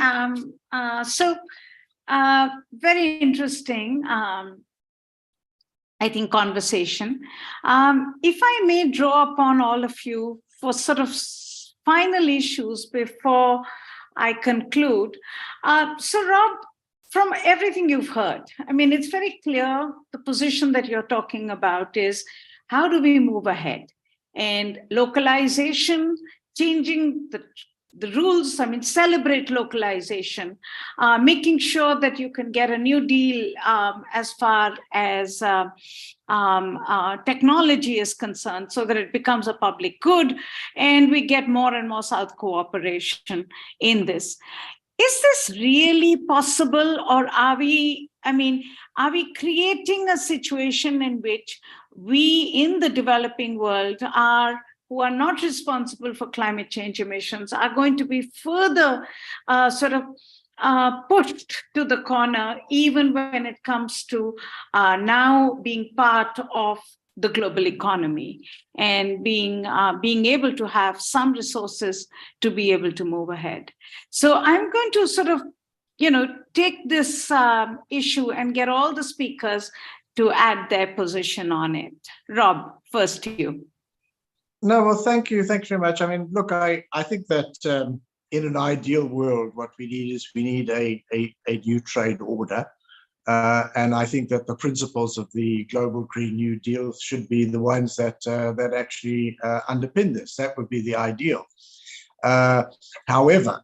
very interesting, I think, conversation. If I may draw upon all of you for sort of final issues before I conclude. So Rob, from everything you've heard, I mean, it's very clear the position that you're talking about is how do we move ahead? And localization, changing the rules, I mean, celebrate localization, making sure that you can get a new deal as far as technology is concerned so that it becomes a public good and we get more and more South cooperation in this. Is this really possible, or are we creating a situation in which we in the developing world who are not responsible for climate change emissions are going to be further pushed to the corner, even when it comes to now being part of the global economy and being able to have some resources to be able to move ahead. So I'm going to sort of, take this issue and get all the speakers to add their position on it. Rob, first to you. No, well, thank you. Thank you very much. I mean, look, I think that in an ideal world, what we need a new trade order. And I think that the principles of the Global Green New Deal should be the ones that actually underpin this. That would be the ideal. However,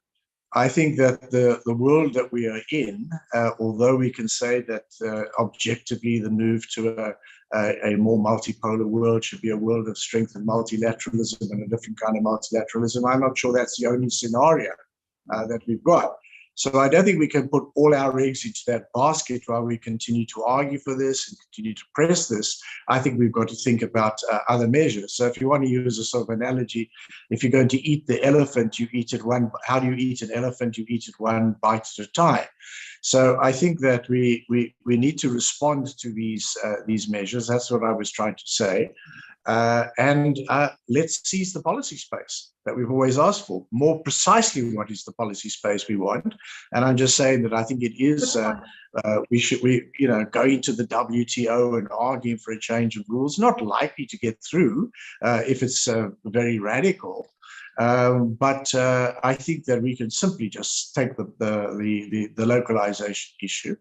I think that the world that we are in, although we can say that objectively the move to a more multipolar world should be a world of strength and multilateralism and a different kind of multilateralism, I'm not sure that's the only scenario that we've got. So I don't think we can put all our eggs into that basket while we continue to argue for this and continue to press this. I think we've got to think about other measures. So if you want to use a sort of analogy, if you're going to eat the elephant, you eat it one. How do you eat an elephant? You eat it one bite at a time. So I think that we need to respond to these measures. That's what I was trying to say. And let's seize the policy space that we've always asked for. More precisely, what is the policy space we want? And I'm just saying that I think it is, we go into the WTO and argue for a change of rules, not likely to get through if it's very radical. But I think that we can simply just take the localization issue.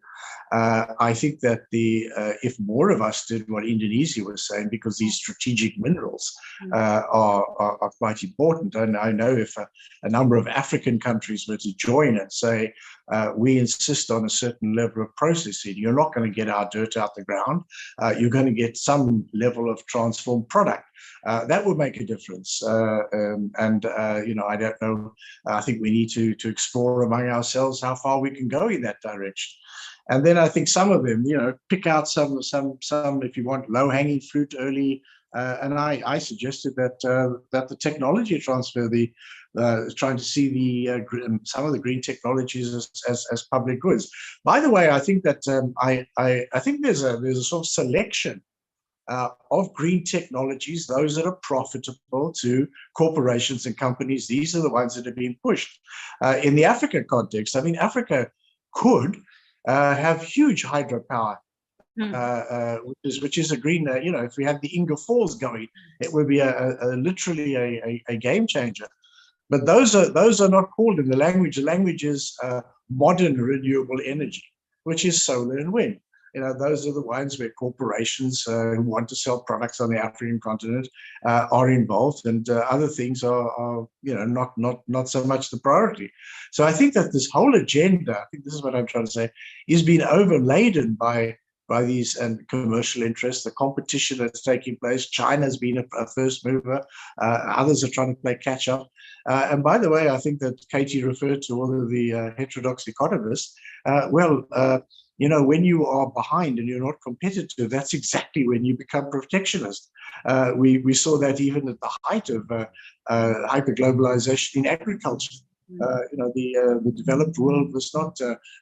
I think that if more of us did what Indonesia was saying, because these strategic minerals are quite important, and I know if a number of African countries were to join and say, we insist on a certain level of processing, you're not going to get our dirt out the ground, you're going to get some level of transformed product. That would make a difference. I don't know, I think we need to explore among ourselves how far we can go in that direction. And then I think some of them, pick out some, if you want, low-hanging fruit early. And I suggested that the technology transfer, trying to see some of the green technologies as public goods. By the way, I think that I think there's a sort of selection of green technologies, those that are profitable to corporations and companies. These are the ones that are being pushed. In the African context, I mean, Africa could have huge hydropower, which is a green, if we had the Inga Falls going, it would be literally a game changer. But those are not called in the language. The language is modern renewable energy, which is solar and wind. Those are the ones where corporations who want to sell products on the African continent are involved, and other things are not so much the priority. So I think that this whole agenda, I think this is what I'm trying to say, is being overladen by these commercial interests, the competition that's taking place. China's been a first mover. Others are trying to play catch up. And by the way, I think that Katie referred to all of the heterodox economists. When you are behind and you're not competitive, that's exactly when you become protectionist. We saw that even at the height of hyperglobalization in agriculture. The developed world was not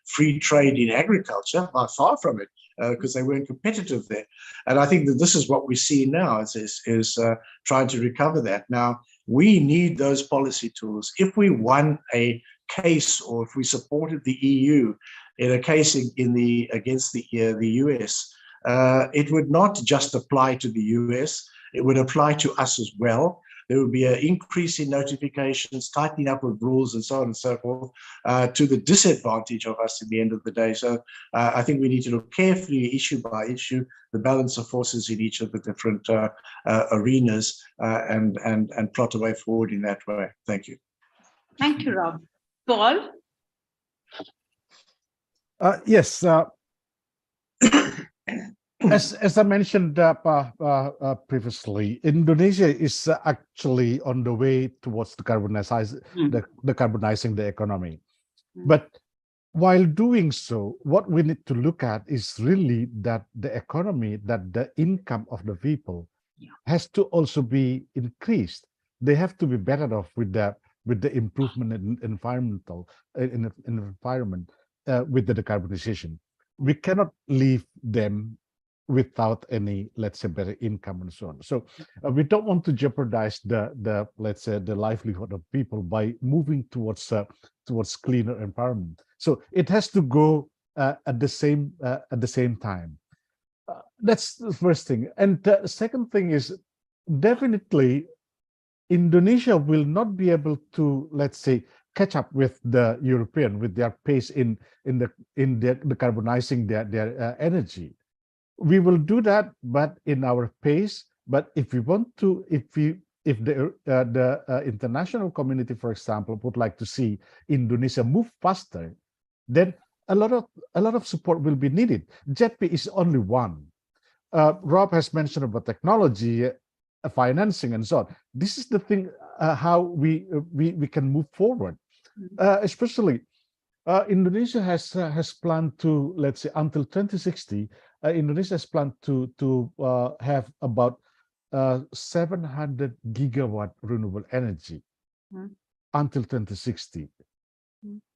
free trade in agriculture, far from it, because they weren't competitive there. And I think that this is what we see now is trying to recover that. Now, we need those policy tools. If we won a case, or if we supported the EU in a case against the US, it would not just apply to the US, it would apply to us as well. There would be an increase in notifications, tightening up of rules, and so on and so forth, to the disadvantage of us at the end of the day. So I think we need to look carefully, issue by issue, the balance of forces in each of the different arenas, and plot a way forward in that way. Thank you. Thank you, Rob. Paul? Yes. As I mentioned previously, Indonesia is actually on the way towards decarbonizing the economy. But while doing so, what we need to look at is really that the economy, that the income of the people has to also be increased. They have to be better off with the improvement in environment with the decarbonization. We cannot leave them without any, let's say, better income and so on. So we don't want to jeopardize the let's say, the livelihood of people by moving towards cleaner environment. So it has to go at the same time. That's the first thing. And the second thing is, definitely Indonesia will not be able to, let's say, catch up with the European with their pace in decarbonizing their energy. We will do that, but in our pace. But if we want to, if the international community, for example, would like to see Indonesia move faster, then a lot of support will be needed. JETP is only one. Rob has mentioned about technology, financing, and so on. This is the thing how we can move forward. Especially Indonesia has planned to, let's say, until 2060. Indonesia has planned to have about 700 gigawatt renewable energy until 2060.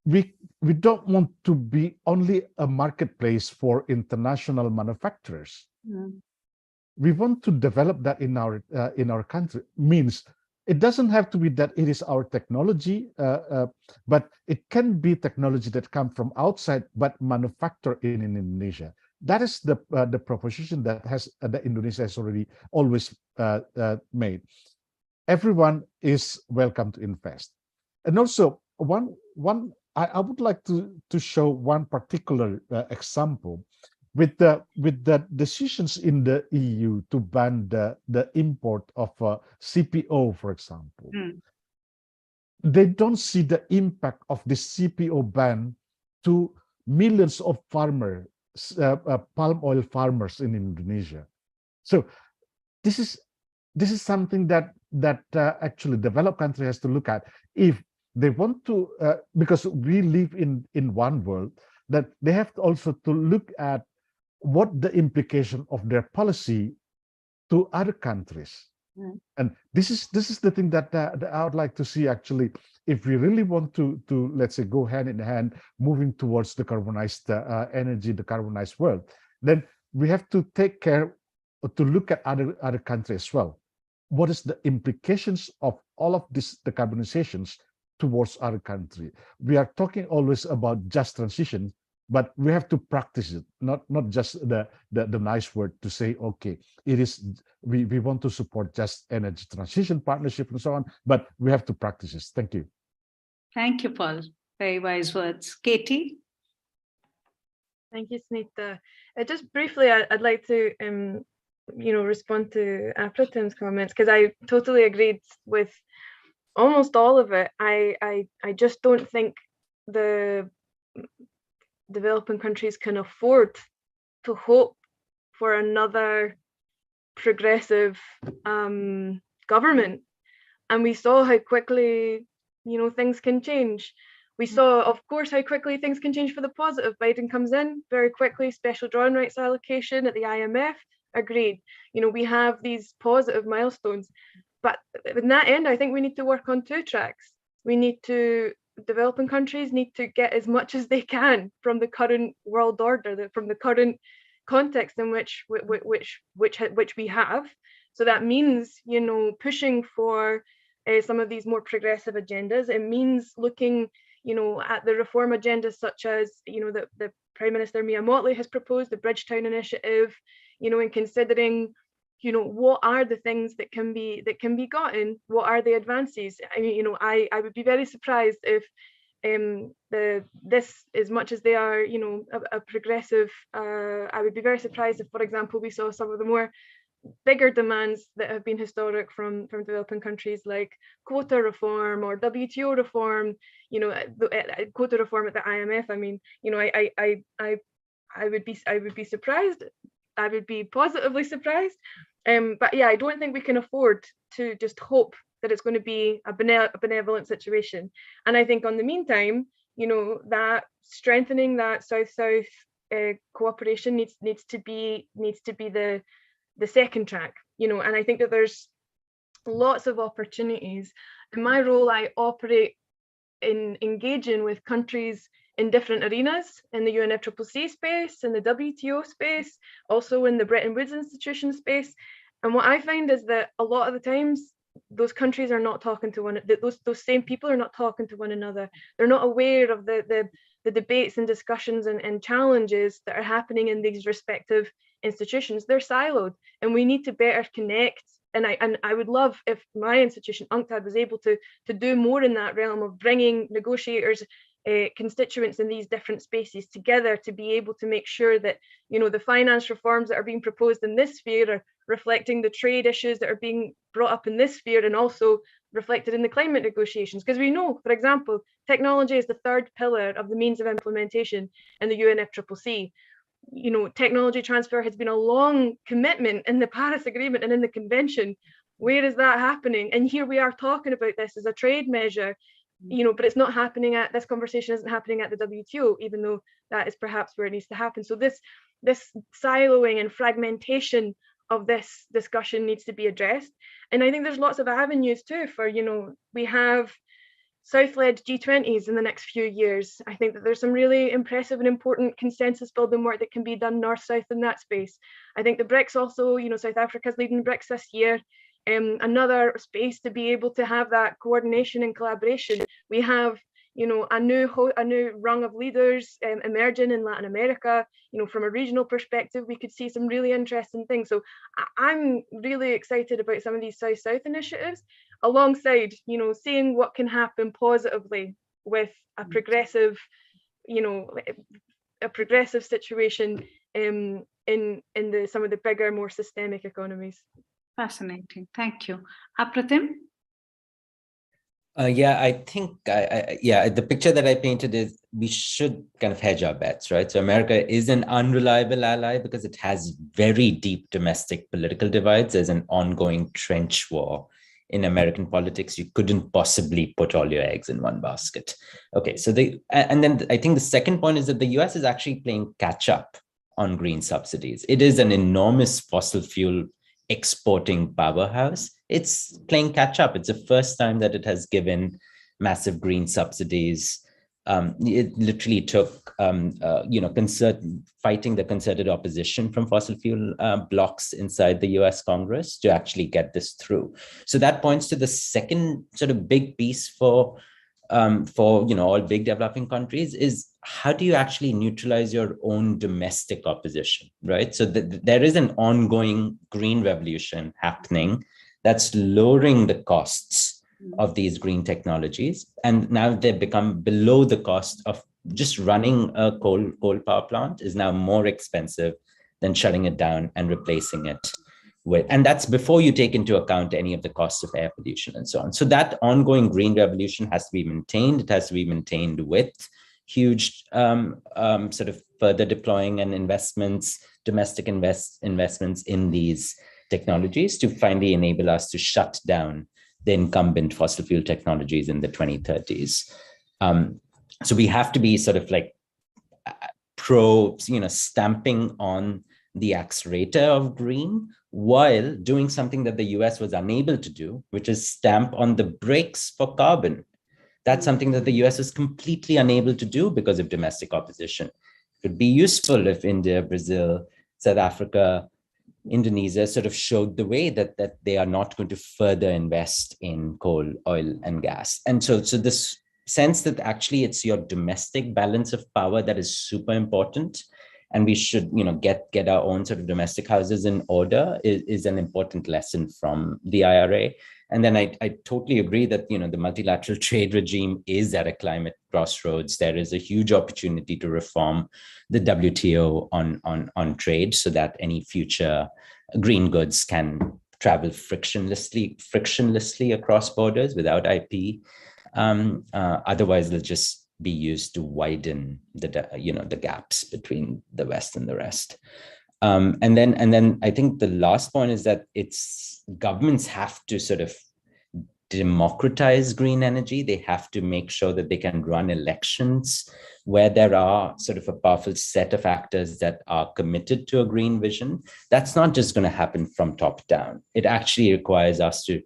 We don't want to be only a marketplace for international manufacturers. we want to develop that in our country. Means it doesn't have to be that it is our technology, but it can be technology that come from outside but manufactured in Indonesia. That is the proposition that Indonesia has always made. Everyone is welcome to invest, and also I would like to show one particular example with the decisions in the EU to ban the import of CPO, for example. They don't see the impact of the CPO ban to millions of farmers, palm oil farmers in Indonesia. So this is something that actually developed country has to look at if they want to, because we live in one world, that they have to also to look at what the implication of their policy to other countries. And this is the thing that I would like to see, actually, if we really want to let's say go hand in hand moving towards the carbonized energy, the carbonized world, then we have to take care to look at other countries as well. What is the implications of all of this decarbonizations towards our country? We are talking always about just transition, but we have to practice it, not just the nice word to say, okay, it is, we want to support just energy transition partnership and so on, but we have to practice this. Thank you. Thank you, Paul. Very wise words. Katie? Thank you, Sunita. Just briefly, I'd like to respond to Apratim's comments, because I totally agreed with almost all of it. I just don't think the developing countries can afford to hope for another progressive government. And we saw how quickly, things can change. We saw, of course, how quickly things can change for the positive. Biden comes in very quickly, special drawing rights allocation at the IMF, agreed. We have these positive milestones. But in that end, I think we need to work on two tracks. Developing countries need to get as much as they can from the current world order, from the current context in which we have. So that means, pushing for some of these more progressive agendas. It means looking, at the reform agendas such as, the Prime Minister Mia Mottley has proposed, the Bridgetown Initiative, and considering, what are the things that can be gotten? What are the advances? I would be very surprised if this, as much as they are, a progressive, I would be very surprised if, for example, we saw some of the more bigger demands that have been historic from developing countries, like quota reform or WTO reform, quota reform at the IMF. I mean, I would be surprised. I would be positively surprised. But yeah, I don't think we can afford to just hope that it's going to be a benevolent situation. And I think, on the meantime, that strengthening that South-South cooperation needs to be the second track. And I think that there's lots of opportunities. In my role, I operate in engaging with countries in different arenas, in the UNFCCC space, in the WTO space, also in the Bretton Woods Institution space. And what I find is that a lot of the times, those countries are not talking to those same people are not talking to one another. They're not aware of the debates and discussions and challenges that are happening in these respective institutions. They're siloed, and we need to better connect. And I would love if my institution, UNCTAD, was able to do more in that realm of bringing negotiators, constituents in these different spaces together to be able to make sure that, the finance reforms that are being proposed in this sphere are reflecting the trade issues that are being brought up in this sphere, and also reflected in the climate negotiations. Because we know, for example, technology is the third pillar of the means of implementation in the UNFCCC. Technology transfer has been a long commitment in the Paris Agreement and in the Convention. Where is that happening? And here we are talking about this as a trade measure, but it's not happening this conversation isn't happening at the WTO, even though that is perhaps where it needs to happen. So this siloing and fragmentation of this discussion needs to be addressed. And I think there's lots of avenues too for, we have South-led G20s in the next few years. I think that there's some really impressive and important consensus building work that can be done north-south in that space. I think the BRICS also, South Africa's leading BRICS this year, another space to be able to have that coordination and collaboration. We have, a new rung of leaders emerging in Latin America. From a regional perspective, we could see some really interesting things. So I'm really excited about some of these South-South initiatives, alongside, seeing what can happen positively with a progressive, situation in some of the bigger, more systemic economies. Fascinating. Thank you. Apratim? I think, the picture that I painted is we should kind of hedge our bets, right? So America is an unreliable ally because it has very deep domestic political divides. There's an ongoing trench war in American politics. You couldn't possibly put all your eggs in one basket. Okay, so and then I think the second point is that the US is actually playing catch up on green subsidies. It is an enormous fossil fuel exporting powerhouse. It's playing catch up. It's the first time that it has given massive green subsidies. It literally took, fighting the concerted opposition from fossil fuel blocs inside the US Congress to actually get this through. So that points to the second sort of big piece for all big developing countries is how do you actually neutralize your own domestic opposition, right? So there is an ongoing green revolution happening that's lowering the costs of these green technologies. And now they've become below the cost of just running a coal power plant is now more expensive than shutting it down and replacing it with. And that's before you take into account any of the costs of air pollution and so on. So that ongoing green revolution has to be maintained. It has to be maintained with huge sort of further deploying and domestic investments in these technologies to finally enable us to shut down the incumbent fossil fuel technologies in the 2030s. So we have to be sort of like stamping on the accelerator of green while doing something that the US was unable to do, which is stamp on the brakes for carbon. That's something that the US is completely unable to do because of domestic opposition. It would be useful if India, Brazil, South Africa, Indonesia sort of showed the way that they are not going to further invest in coal, oil, and gas. And so this sense that actually it's your domestic balance of power that is super important, and we should get our own sort of domestic houses in order is an important lesson from the IRA. And then I totally agree that the multilateral trade regime is at a climate crossroads. There is a huge opportunity to reform the WTO on trade so that any future green goods can travel frictionlessly across borders without IP. Otherwise, they'll just be used to widen the gaps between the West and the rest. And then I think the last point is that governments have to sort of democratize green energy. They have to make sure that they can run elections where there are sort of a powerful set of actors that are committed to a green vision. That's not just going to happen from top down. It actually requires us to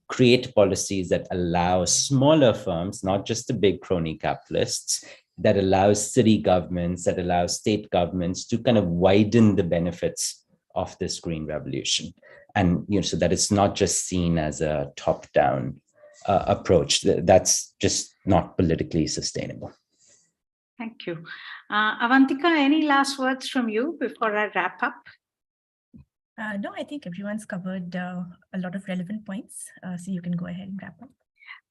create policies that allow smaller firms, not just the big crony capitalists, that allows city governments, that allows state governments to kind of widen the benefits of this green revolution. And so that it's not just seen as a top-down approach. That's just not politically sustainable. Thank you. Avantika, any last words from you before I wrap up? No, I think everyone's covered a lot of relevant points. So you can go ahead and wrap up.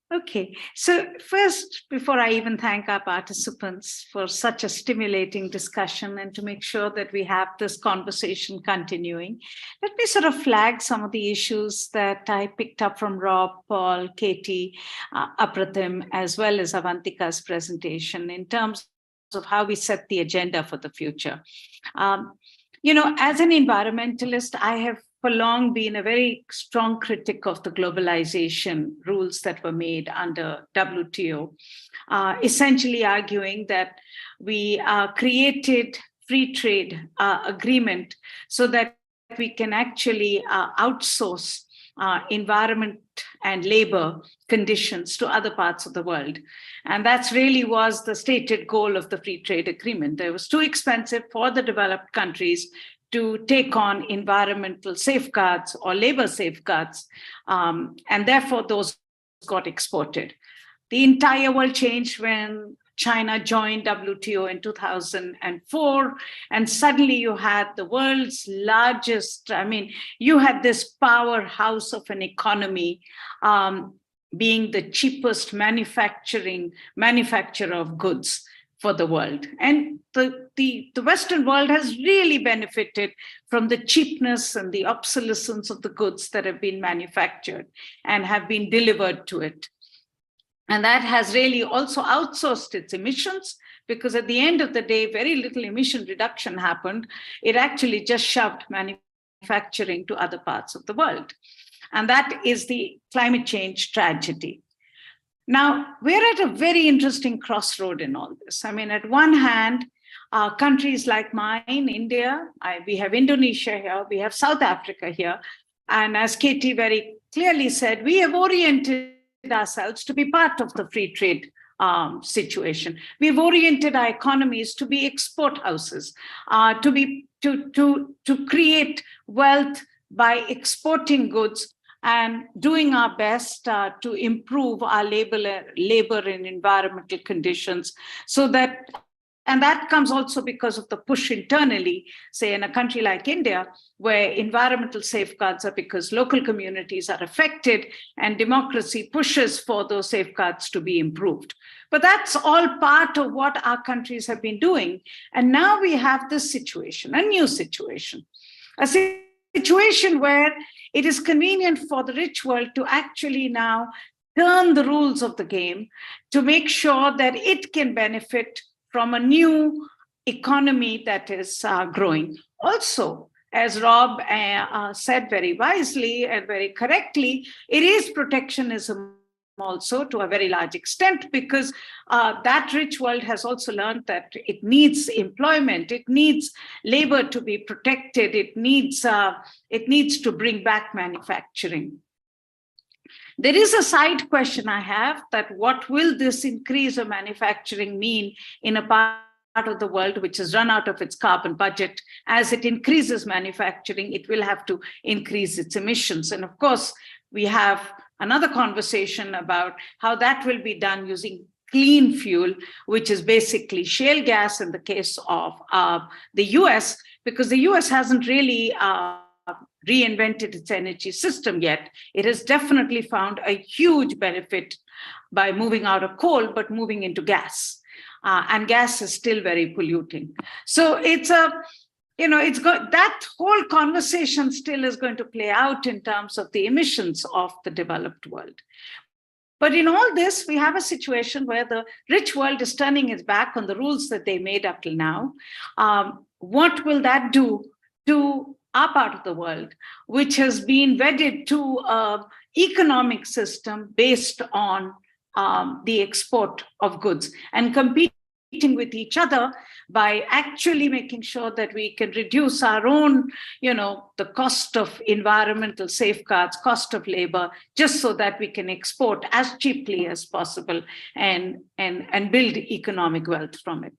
Okay, so first, before I even thank our participants for such a stimulating discussion and to make sure that we have this conversation continuing, let me sort of flag some of the issues that I picked up from Rob, Paul, Katie, Apratim, as well as Avantika's presentation in terms of how we set the agenda for the future. As an environmentalist, I have for long been a very strong critic of the globalization rules that were made under WTO, essentially arguing that we created free trade agreement so that we can actually outsource environment and labor conditions to other parts of the world. And that's really was the stated goal of the free trade agreement. It was too expensive for the developed countries to take on environmental safeguards or labor safeguards, and therefore those got exported. The entire world changed when China joined WTO in 2004, and suddenly you had the world's largest, you had this powerhouse of an economy, being the cheapest manufacturer of goods for the world. And the Western world has really benefited from the cheapness and the obsolescence of the goods that have been manufactured and have been delivered to it. And that has really also outsourced its emissions, because at the end of the day, very little emission reduction happened. It actually just shoved manufacturing to other parts of the world. And that is the climate change tragedy. Now, we're at a very interesting crossroad in all this. At one hand, countries like mine, India, we have Indonesia here, we have South Africa here. And as Katie very clearly said, we have oriented ourselves to be part of the free trade situation. We've oriented our economies to be export houses, to create wealth by exporting goods and doing our best to improve our labor and environmental conditions, and that comes also because of the push internally, say in a country like India, where environmental safeguards are because local communities are affected and democracy pushes for those safeguards to be improved. But that's all part of what our countries have been doing. And now we have this situation, a new situation, a situation where it is convenient for the rich world to actually now turn the rules of the game to make sure that it can benefit from a new economy that is growing. Also, as Rob said very wisely and very correctly, it is protectionism also to a very large extent, because that rich world has also learned that it needs employment, it needs labor to be protected, it needs to bring back manufacturing. There is a side question I have, that what will this increase of manufacturing mean in a part of the world which has run out of its carbon budget? As it increases manufacturing, it will have to increase its emissions. And of course, we have another conversation about how that will be done using clean fuel, which is basically shale gas in the case of the US, because the US hasn't really reinvented its energy system yet. It has definitely found a huge benefit by moving out of coal, but moving into gas. And gas is still very polluting. So that whole conversation still is going to play out in terms of the emissions of the developed world. But in all this, we have a situation where the rich world is turning its back on the rules that they made up till now. What will that do to our part of the world, which has been wedded to an economic system based on the export of goods and competing with each other by actually making sure that we can reduce our own, the cost of environmental safeguards, cost of labor, just so that we can export as cheaply as possible and build economic wealth from it.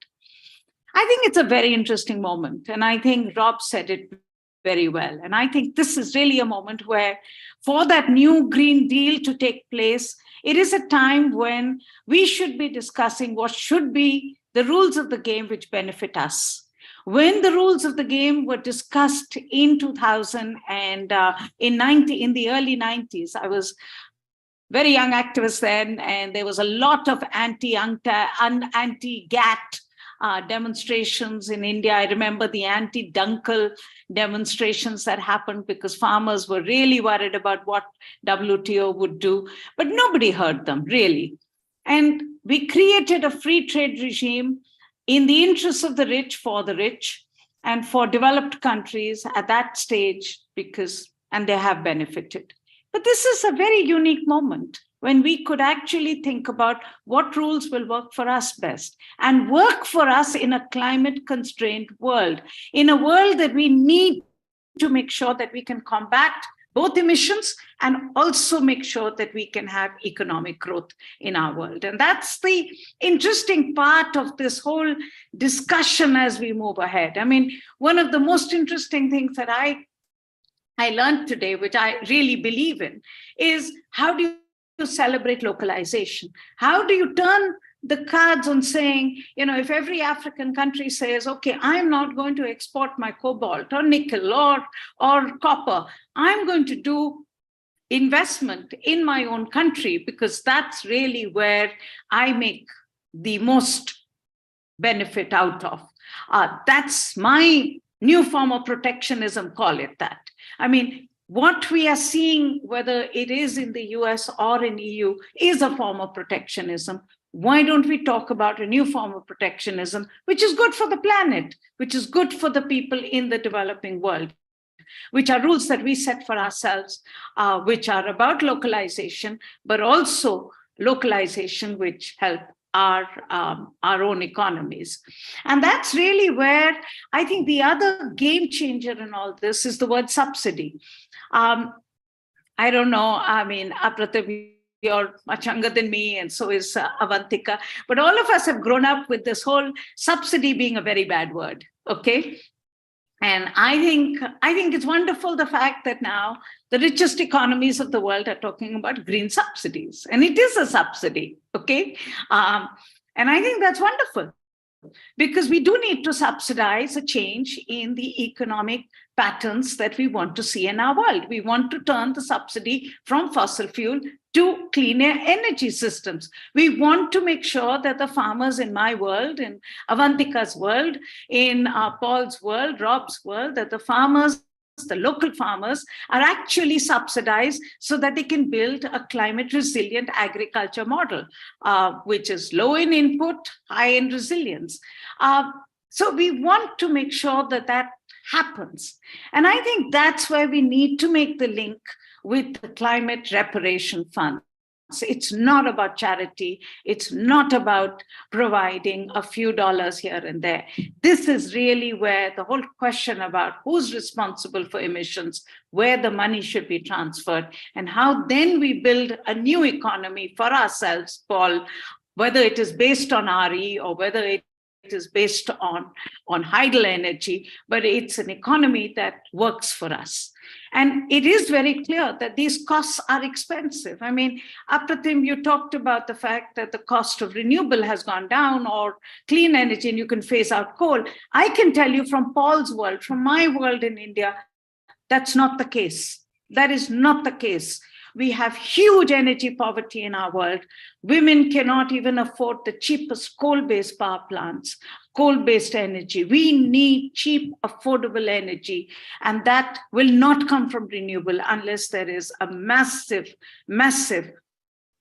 I think it's a very interesting moment. And I think Rob said it very well. And I think this is really a moment where, for that new Green Deal to take place, it is a time when we should be discussing what should be the rules of the game which benefit us. When the rules of the game were discussed in 2000 and in the early 90s, I was very young activist then, and there was a lot of anti-GATT demonstrations in India. I remember the anti-Dunkel demonstrations that happened because farmers were really worried about what WTO would do, but nobody heard them, really. And we created a free trade regime in the interests of the rich, for the rich, and for developed countries at that stage, and they have benefited. But this is a very unique moment when we could actually think about what rules will work for us best and work for us in a climate-constrained world, in a world that we need to make sure that we can combat both emissions and also make sure that we can have economic growth in our world. And that's the interesting part of this whole discussion as we move ahead. I mean, one of the most interesting things that I learned today, which I really believe in, is how do you celebrate localization? How do you turn the cards on saying, you know, if every African country says, okay, I'm not going to export my cobalt or nickel or copper, I'm going to do investment in my own country because that's really where I make the most benefit out of. That's my new form of protectionism, call it that. I mean, what we are seeing, whether it is in the US or in EU, is a form of protectionism. Why don't we talk about a new form of protectionism, which is good for the planet, which is good for the people in the developing world, which are rules that we set for ourselves, which are about localization, but also localization which help our own economies. And that's really where I think the other game changer in all this is the word subsidy. I don't know, I mean, Apratim, you're much younger than me, and so is Avantika. But all of us have grown up with this whole subsidy being a very bad word, okay? And I think it's wonderful the fact that now the richest economies of the world are talking about green subsidies, and it is a subsidy, okay? And I think that's wonderful, because we do need to subsidize a change in the economic patterns that we want to see in our world. We want to turn the subsidy from fossil fuel to cleaner energy systems. We want to make sure that the farmers in my world, in Avantika's world, in Paul's world, Rob's world, that the farmers, the local farmers, are actually subsidized so that they can build a climate resilient agriculture model, which is low in input, high in resilience. So we want to make sure that that happens. And I think that's where we need to make the link with the climate reparation funds. It's not about charity. It's not about providing a few dollars here and there. This is really where the whole question about who's responsible for emissions, where the money should be transferred, and how then we build a new economy for ourselves, Paul, whether it is based on RE or whether it is based on hydel energy, but it's an economy that works for us. And it is very clear that these costs are expensive. I mean, Apratim, you talked about the fact that the cost of renewable has gone down, or clean energy, and you can phase out coal. I can tell you from Paul's world, from my world in India, that's not the case. That is not the case. We have huge energy poverty in our world. Women cannot even afford the cheapest coal-based power plants, coal-based energy. We need cheap, affordable energy, and that will not come from renewable unless there is a massive, massive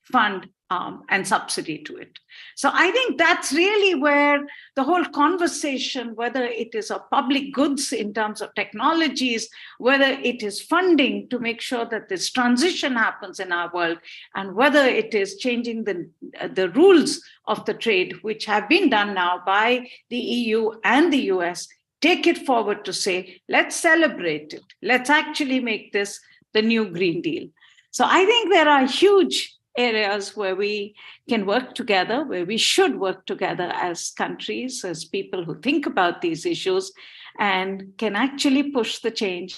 fund and subsidy to it. So I think that's really where the whole conversation, whether it is of public goods in terms of technologies, whether it is funding to make sure that this transition happens in our world, and whether it is changing the rules of the trade, which have been done now by the EU and the US, take it forward to say, let's celebrate it. Let's actually make this the new Green Deal. So I think there are huge areas where we can work together, where we should work together as countries, as people who think about these issues and can actually push the change,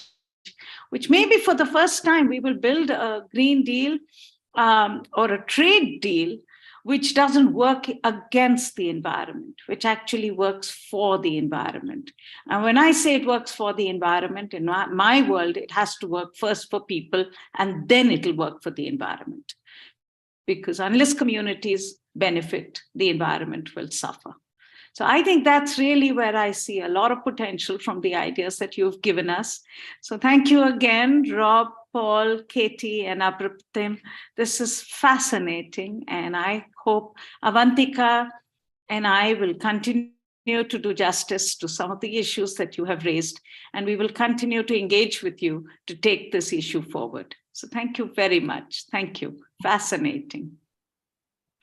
which maybe for the first time we will build a Green Deal or a trade deal which doesn't work against the environment, which actually works for the environment. And when I say it works for the environment, in my world, it has to work first for people, and then it'll work for the environment. Because unless communities benefit, the environment will suffer. So I think that's really where I see a lot of potential from the ideas that you've given us. So thank you again, Rob, Paul, Katie, and Apratim. This is fascinating, and I hope Avantika and I will continue to do justice to some of the issues that you have raised, and we will continue to engage with you to take this issue forward. So thank you very much. Thank you. Fascinating.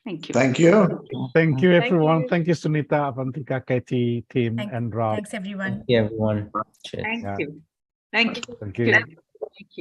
Thank you. Thank you. Thank you, everyone. you. Thank you, Sunita, Avantika, Katie, Tim, and Rob. Thanks, everyone. Yeah, everyone. Cheers. Thank you. Thank you. Thank you. Thank you.